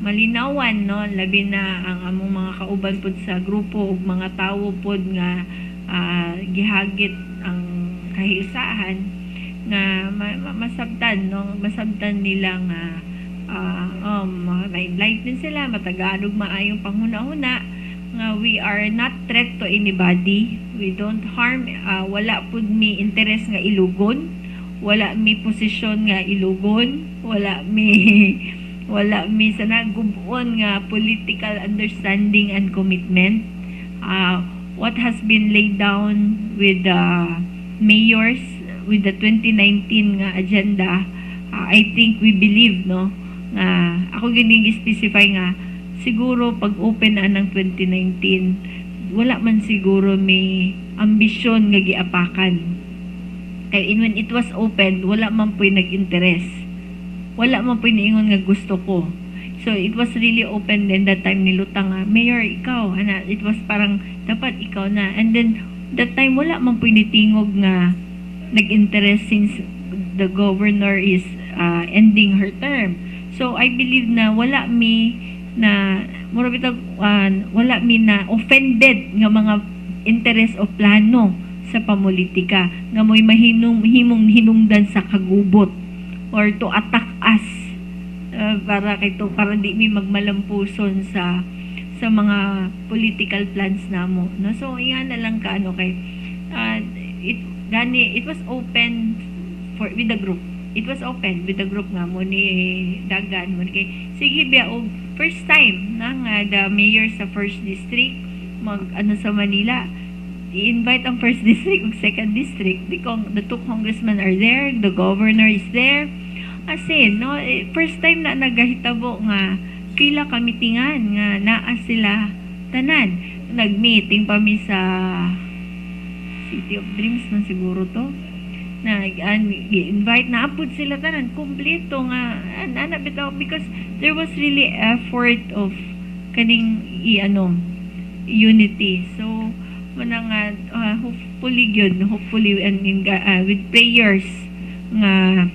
malinawan, no, labi na ang among mga kauban pod sa grupo ug mga tawo pod nga gihagit ang kahiusahan nga masabtan, no, masabtan nila nga ma-enlighten sila, matagalog maayong panghuna-huna nga we are not threat to anybody, we don't harm, wala pud mi interest nga ilugon, wala mi posisyon nga ilugon, wala mi sana gubon nga political understanding and commitment. What has been laid down with the mayors with the 2019 nga agenda, I think we believe, no, ako gining specify nga siguro pag open na ng 2019 wala man siguro may ambisyon nga giapakan, kay when it was open wala man po'y nag-interest, wala man po'y niingon nga gusto ko. So it was really open then that time nilutang nga, Mayor ikaw, ana, it was parang dapat ikaw na, and then that time wala man po'y nitingog nga nag-interest since the governor is ending her term. So I believe na wala mi na wala mi na offended nga mga interest o plano sa pamulitika nga mo'y himong hinungdan sa kagubot or to attack us para di mi magmalampuson sa mga political plans namo, no? So iyan na lang kaano kay it was open with the group. It was open with the group nga mo ni Dagan mo kay sige biya og first time na nga the mayor sa first district sa Manila i-invite ang first district ug second district, the two congressmen are there, the governor is there, as in, no, first time na nagahitabo nga kila kamitingan nga naa sila tanan. Nag-meeting pa mi sa City of Dreams man siguro to. Na i-invite na apod sila tanan kompleto nga ana bitaw, because there was really effort of kaning unity. So muna nga hopefully and with prayers nga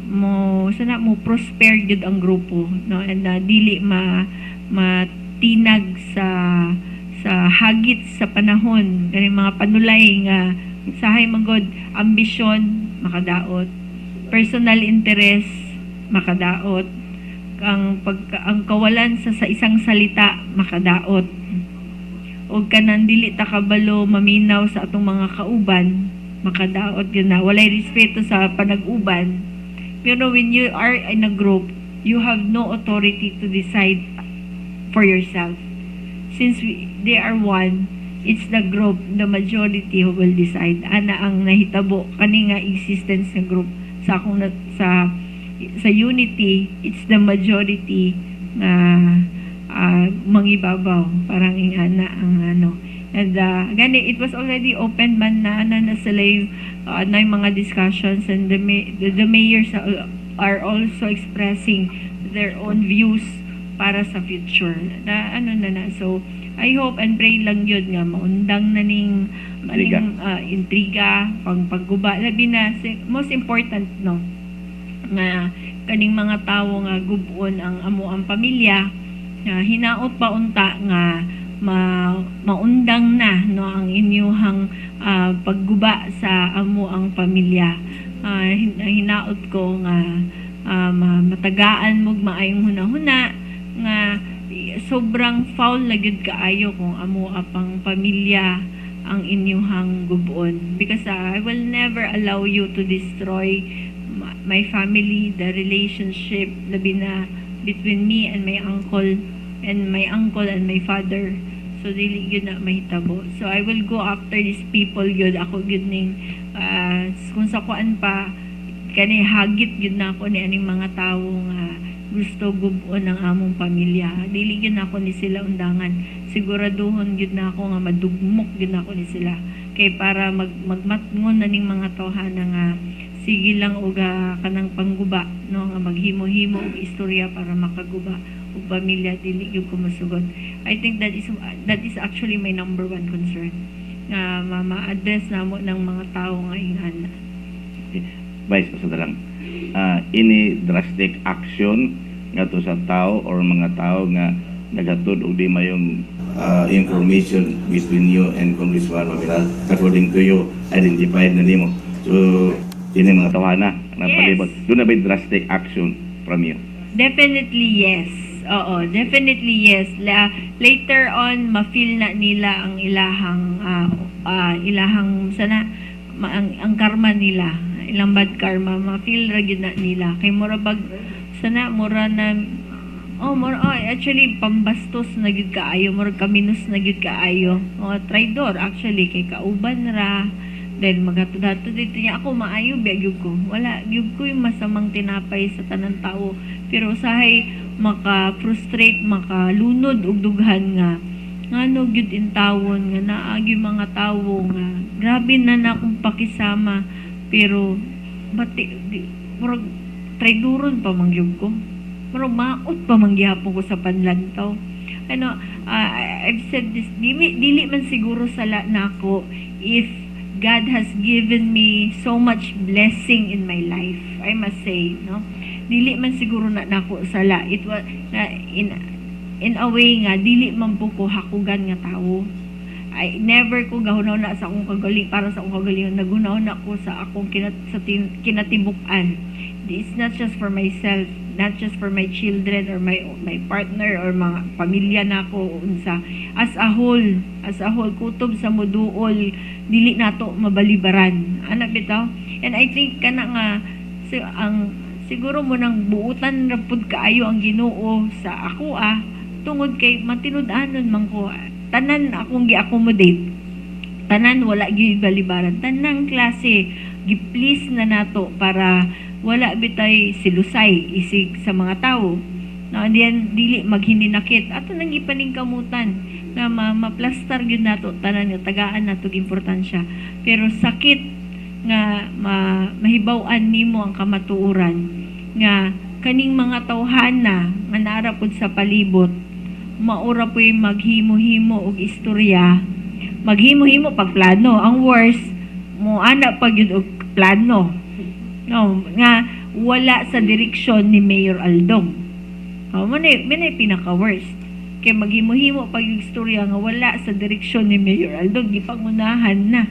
mo sana mo prosper gyud ang grupo, no, and dili matinag sa hagit sa panahon kani mga panulay nga sahay magod ambisyon makadaot, personal interest makadaot, ang kawalan sa isang salita makadaot, og kanang dili ta kabalo maminaw sa atong mga kauban makadaot gyud na walay respeto sa panag-uban. Pero when you are in a group, you have no authority to decide for yourself. Since they are one, it's the group, the majority who will decide. Ana ang nahitabo kani nga existence ng group sa akong sa unity, it's the majority na mangibabaw parang ingana ang and gani it was already open man na sila yung mga discussions, and the mayors are also expressing their own views para sa future na so I hope and pray lang yun nga maundang na ning intriga pagguba labi na most important no nga kaning mga tawo nga gubon ang amo ang pamilya, hinaot pa unta nga maundang na no ang inyuhang pagguba sa amo ang pamilya. Hinaot ko nga matagaan mo maayong hunahuna nga sobrang foul na gyud kaayo kung amo apang pamilya ang inyuhang gubon, because I will never allow you to destroy my family, the relationship labi na between me and my uncle and my father. So dili gyud na mahitabo. So I will go after these people gyud ako gyud ning kung sa kuan pa kani hagit gyud na ako ni aning mga tawo nga gusto gubon ang among pamilya. Dili gyud na ako ni sila undangan. Siguraduhon gyud na ako nga madugmok gyud na ako ni sila kay para magmatngon na ning mga tawhana nga sige lang og kanang pangguba no nga maghimo-himo og istorya para makaguba og pamilya, dili gyud ko masugod. I think that is actually my number one concern nga ma-address namo ng mga tao nga ingana. Vice President, ini drastic action nga to sa tao or mga tao nga nagatud og di mayong information between you and Congressman Mabilal according to you identified na nimo. So ini mga tawana na palibot. Doon na ba drastic action from you? Definitely yes. Oo, definitely yes. Later on ma-feel na nila ang ilahang sana ang karma nila, ilang bad karma, ma-feel ra gyud na nila kay mura bag sana mura na actually pambastos na gyud kaayo, mura kaminus na gyud kaayo. Traidor actually kay kauban ra. Then magatudato dito niya ako maayo gyud ko. Wala gyud ko yung masamang tinapay sa tanang tao. Pero usahay maka-frustrate, makalunod og dughan nga ngano gyud intawon nga naagi mga tawo nga grabe na akong pakisama pero murag traidoron pa mangyud ko. Murag maot pa mangyapon ko sa panlantaw. I've said this, dili man siguro sala nako if God has given me so much blessing in my life, I must say, no? Dili man siguro na nako sala. It was in a way nga dili man po ko hakugan nga tawo. I never ko gahunaw na sa akong kagaling para sa akong kagalingon. Nagunaw na ko sa akong kinatibuk-an. It's not just for myself, not just for my children or my partner or mga pamilya nako unsa. As a whole kutob sa moduol dili nato mabalibaran. Ana bitaw. And I think kana nga siguro mo nang buutan ra pud kaayo ang Ginoo sa ako tungod kay matinud-anon man ko. Tanan akong gi-accommodate. Tanan wala gyud balibaran. Tanang klase gi-please na nato para wala bitay silusay isig sa mga tao Na diyan dili maghininakit ato nang ipaningkamutan nga maplastar gyud nato tanan nga tagaan nato importansya. Pero sakit nga mahibaw-an nimo ang kamatuoran nga kaning mga tawhana nga naara pod sa palibot maura po'y maghimo-himo og istorya, maghimo-himo pag plano. Ang worst mo ana pag yun og plano, no, nga wala sa direksyon ni Mayor Aldong. Manay pinaka-worst. Kaya maghimo-himo pag yung istorya nga wala sa direksyon ni Mayor Aldong, di pangunahan na.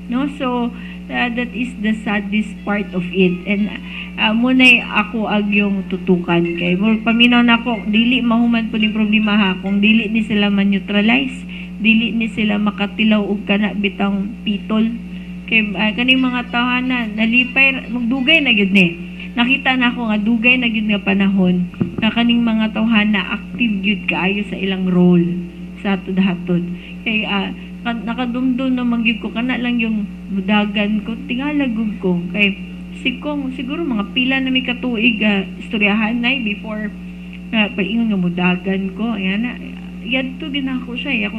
No? So, that is the saddest part of it. And munay ako ag yung tutukan. Kay paminaw na ako, dili mahuman po ni problema ha, kung dili ni sila man-neutralize, dili ni sila makatilaw og kana bitang pitol. Kay kaning mga tawhana nalipay, magdugay na gyud ni. Nakita na ako nga dugay na gyud nga panahon na kaning mga tawhana active gyud kaayo sa ilang role sa hatod-hatod. Kay nakadumdum naman gyud ko kana lang yung mudagan ko, tingalagog ko. Kay sikong siguro mga pila na may katuig istoryahan na before paingon nga mudagan ko. Ayan na, yadto ginako siya.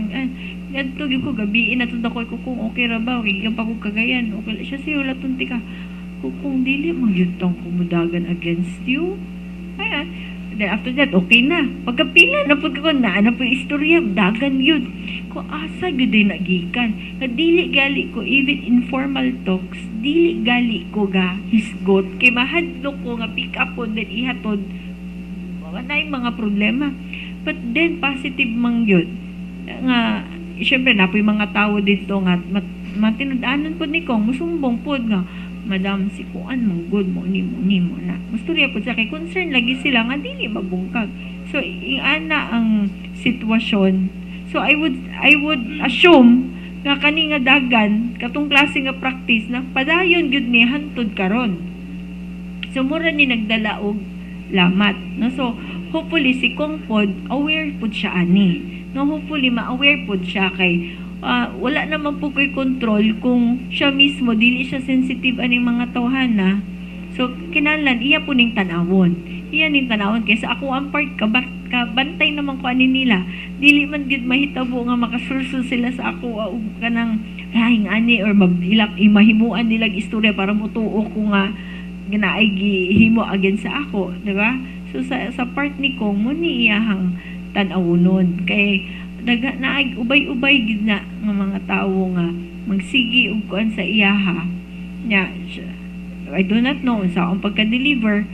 Yadto gyud ko gabiin na tud ako kung okay ra ba, okay pa ko kagayan. Okay siya siya wala tunti ka. Kung dili mo yun tong kumudagan against you. Ayan. Then after that, okay na. Pagkapila na po ko na po yung istorya, dagan yun. Kung asa yun din nagikan. Na dili gali ko, even informal talks, dili gali ko ga hisgot. Kay mahadlo ko nga pick up on, then ihatod. Na yung mga problema. But then, positive mang yun. Nga, syempre, na po yung mga tao dito nga, matinadanan po ni Kong, musumbong po nga, Madam, si kuan mong good mo ni mo na. Musturya po sa kay concern lagi sila nga dili mabungkag. So ana ang sitwasyon. So I would assume nga kani nga dagan katong klase nga practice na padayon gyud ni hantud karon. So mura ni nagdala og lamat, no? So hopefully si Kong pod aware pod siya ani. No, hopefully ma-aware pod siya kay wala naman po ko'y control kung siya mismo dili siya sensitive aning mga tawhana. So kinahanglan iya po ning tanawon. Iya ning tanawon kaysa ako ang part kabantay naman ko ani nila. Dili man gid mahitabo nga makasurso sila sa ako og kanang lahing ani or mahimuan nila istorya para mutuo ko nga ginaay gihimo against sa ako, di ba? So sa part ni Kong mo ni iyahang tan-awonon kay daga naay ubay-ubay gid na nga mga tawo nga magsigi og kuan sa iyaha nya. I do not know sa akong pagka-deliver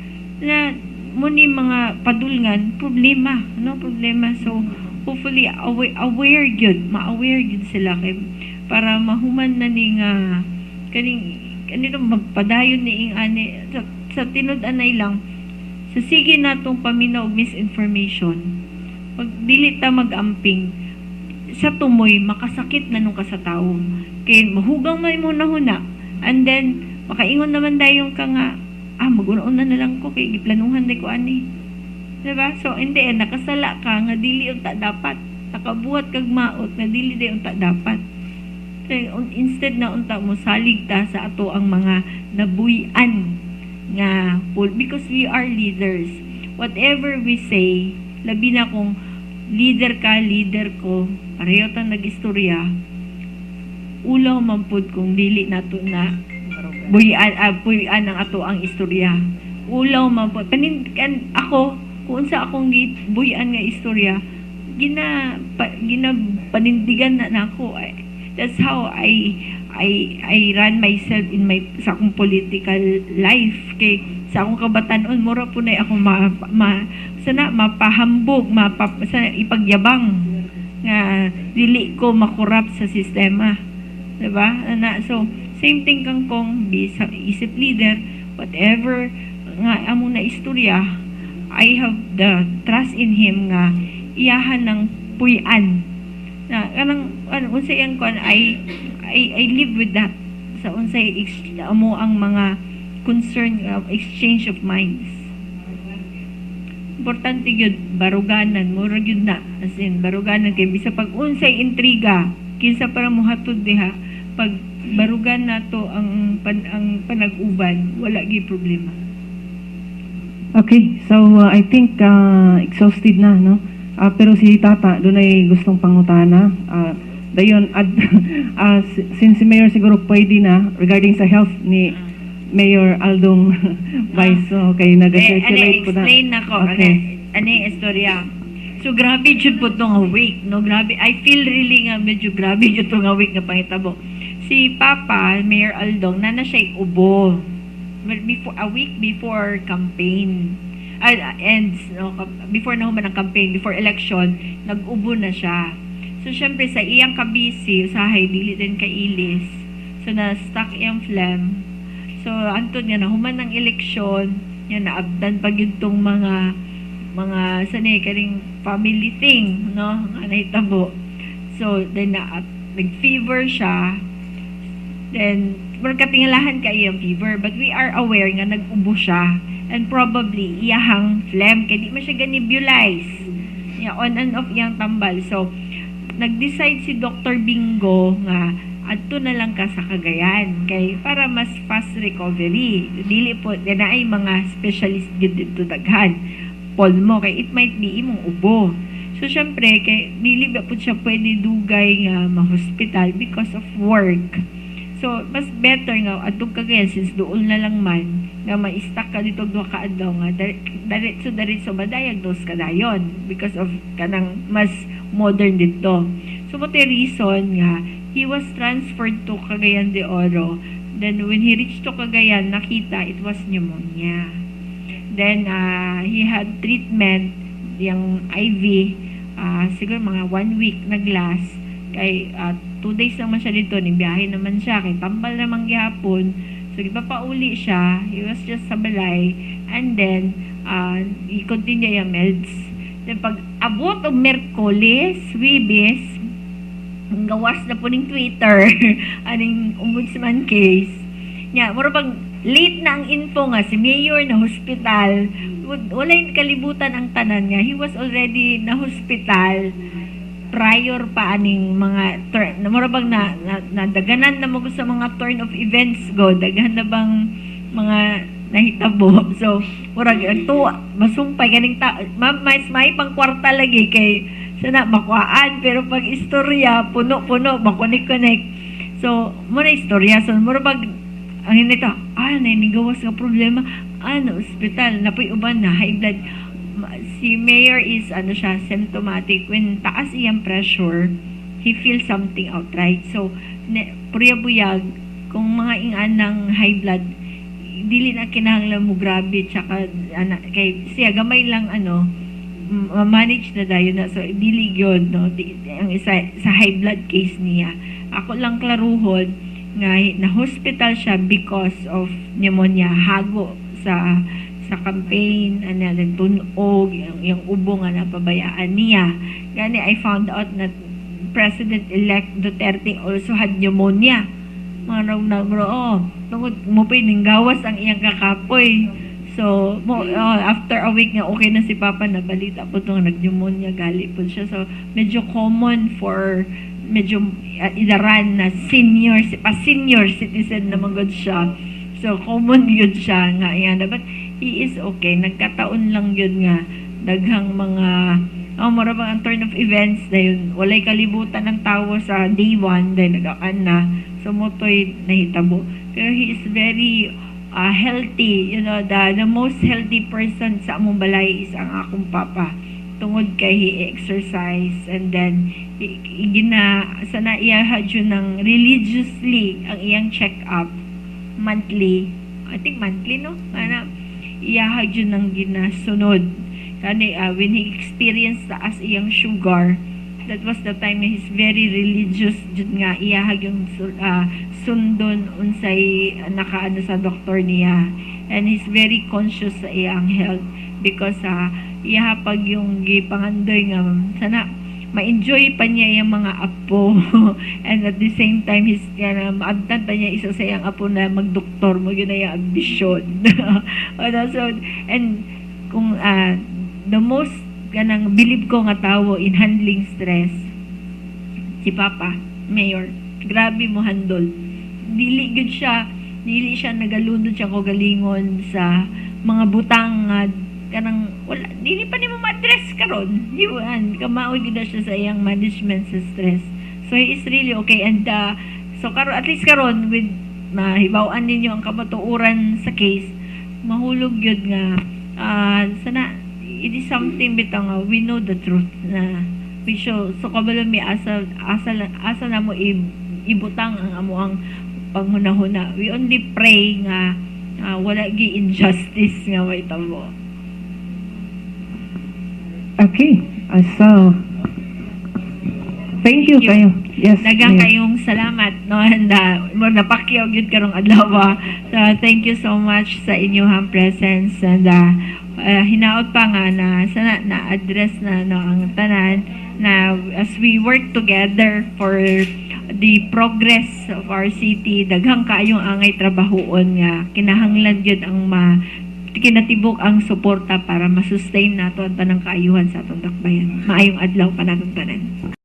na muni mga padulngan problema, no problema. So hopefully aware gyud, ma-aware gyud sila kay para mahuman na ning kanino magpadayon ni ing ani sa tinud-an nay lang sa sige natong paminaw og misinformation. Pag dili ta mag-amping sa tumoy makasakit na nung ka sa tao kay mahugang may mo nahuna and then makaingon naman dayon ka nga mag-una na lang ko kay giplanuhan day ko ani, diba? So in the end nakasala ka nga dili unta dapat, nakabuhat kag maot nga dili day unta dapat. Kay instead na unta mo salig ta sa ato ang mga nabuy-an nga because we are leaders. Whatever we say, labi na kung leader ka, leader ko, pareho tang nag-istorya, ulaw man pud kung dili nato na buyan ang ato ang istorya. Ulaw man pud. Ako, kung sa akong buyan nga istorya, panindigan na nako. That's how I run myself in sa akong political life. Kay sa akong kabatanon mura po na ako mapahambog, ipagyabang nga dili ko makorap sa sistema, diba? So same thing kang Kong sa isip leader, whatever nga amo na istorya, I have the trust in him nga iyahan ng puy-an na kanang unsay ang kon I live with that sa unsay amo ang mga concern of exchange of minds. Importante gyud baruganan, mura gyud na as in baruganan kay bisa pag unsay intriga kinsa para mohatod diha, pag barugan nato ang panag-uban wala gyud problema. Okay, so I think exhausted na, no? Pero si Tata, doon ay gustong pangutana. Dayon, since si Mayor siguro pwede na regarding sa health ni Mayor Aldong Vice, so kayo nag-circulate po na. Explain na ko. Okay. Ano yung istorya? So, grabe yun po itong week, no? Grabe. I feel really nga medyo grabe yun itong week na pangitabo. Si Papa, Mayor Aldong, na siya ubo. A week before campaign. Before na human ang campaign, before election, nag-ubo na siya. So, syempre, sa iyang kabisi, usahay, dili din kailis. So, na-stuck iyang phlegm. So, anton nga na, human ng eleksyon, yan, naabdan pag yun tong mga sanay, karing family thing, no? Nga nahitabo. So, then, nag-fever siya. Then, katingalahan ka iyang fever. But we are aware nga nag-ubo siya. And probably, iyahang phlegm. Kaya di man siya nebulize. Yeah, on and off iyang tambal. So, nag-decide si Dr. Bingo nga, adto na lang ka sa Cagayan. Kay, para mas fast recovery. Dili po, yan ay mga specialist dito daghan. Pulmo, kay it might be imong ubo. So, syempre, kay dili ba po siya pwede dugay nga ma-hospital because of work. So, mas better nga, atong Cagayan, since doon na lang man, nga ma-stack ka dito duha ka adlaw nga, diretso ma-diagnose ka dayon because of kanang mas modern dito. So, what the reason nga, he was transferred to Cagayan de Oro. Then, when he reached to Cagayan, nakita it was pneumonia. Then, he had treatment, yung IV, siguro mga 1 week nag-last. Kay 2 days naman siya dito, nibiyahe naman siya, kay tambal naman gihapon. So, ipapauli siya, he was just sa balay, and then, he continue yung meds. Then, pag abot o Merkoles, Wibis, gawas na po ng Twitter, aning ombudsman case, nya, mura pag late na ang info nga, si Mayor na hospital, walay kalibutan ang tanan nga, he was already na hospital prior pa aning mga turn, mura bang nadaganan na mo sa mga turn of events go, daghan na bang mga nahitabo. So, murag to masumpay kaning may pang kwarta lagi kay sana makuhaan, pero pag istorya puno makonek-connect. So, muna istorya, so mura bag ang hindi ka, nanigawas nga problema, ospital, napoy uban na, high blood. Si Mayor is, siya, symptomatic. When taas iyang pressure, he feels something outright. So, puriyabuyag, kung mga ingan ng high blood, dili na kinahanglan mo grabe, tsaka, kay siya, gamay lang, manage na dayo na. So, dili yun, no? Ang isa, sa high blood case niya. Ako lang klaruhon, nga na-hospital siya because of pneumonia, hago sa campaign, tunog, yung ubo nga napabayaan niya. Gani, I found out that President-elect Duterte also had pneumonia. Tungod mo pa gawas ang iyang kakapoy. So, after a week nga, okay na si Papa, nabalita po itong nag-pneumonia, gali po siya. So, medyo common for medyo idaran na senior citizen naman good siya. So, common yun siya nga. Yan. But he is okay. Nagkataon lang yun nga. Daghang mga, marabang ang turn of events dahil walay kalibutan ng tao sa day 1 dahil nag-aan na. So, moto'y nahitabo. Pero he is very healthy. You know, the most healthy person sa among balay is ang akong papa. Tungod kay he exercise and then sana iyaha dyan ng religiously ang iyang check-up monthly. I think monthly, no? Iyaha dyan ng ginasunod. Kani, when he experienced taas iyang sugar, that was the time na he's very religious dyan nga. Iyaha yung sundon unsay nakaano sa doktor niya. And he's very conscious sa iyang health because ihapag yung gipangandoy nga sana ma-enjoy pa niya yung mga apo and at the same time maabtan pa niya isa sa iyang apo na magdoktor mo yun na yung ambisyon. So, and kung the most ganang believe ko nga tao in handling stress si Papa Mayor, grabe mo handle. Dili siya nagalunod siya ko galingon sa mga butang kanang wala dili pa nimo ma-address karon. Yuan kamao gid na siya sa iyang management sa stress. So he is really okay, and so karon at least karon with mahibaw-an ninyo ang kamatuoran sa case, mahulog yun nga sana it is something bitang we know the truth na we show, so kabalo mi asa na mo ibutang ang amuang panghunahuna. We only pray nga wala gi injustice nga mahitabo. Okay. So, thank you kayo. Yes. Daghang Mayor. kayong salamat, no, and mo napakyaw gyud karong adlaw. So thank you so much sa inyong presence, and hinaot pa nga na sana na-address na no ang tanan na as we work together for the progress of our city, daghang kaayong angay trabahoon nga kinahanglan gyud ang kinatibok ang suporta para ma-sustain nato ang tanang kaayuhan sa atong dakbayan. Maayong adlaw pa natong tanan.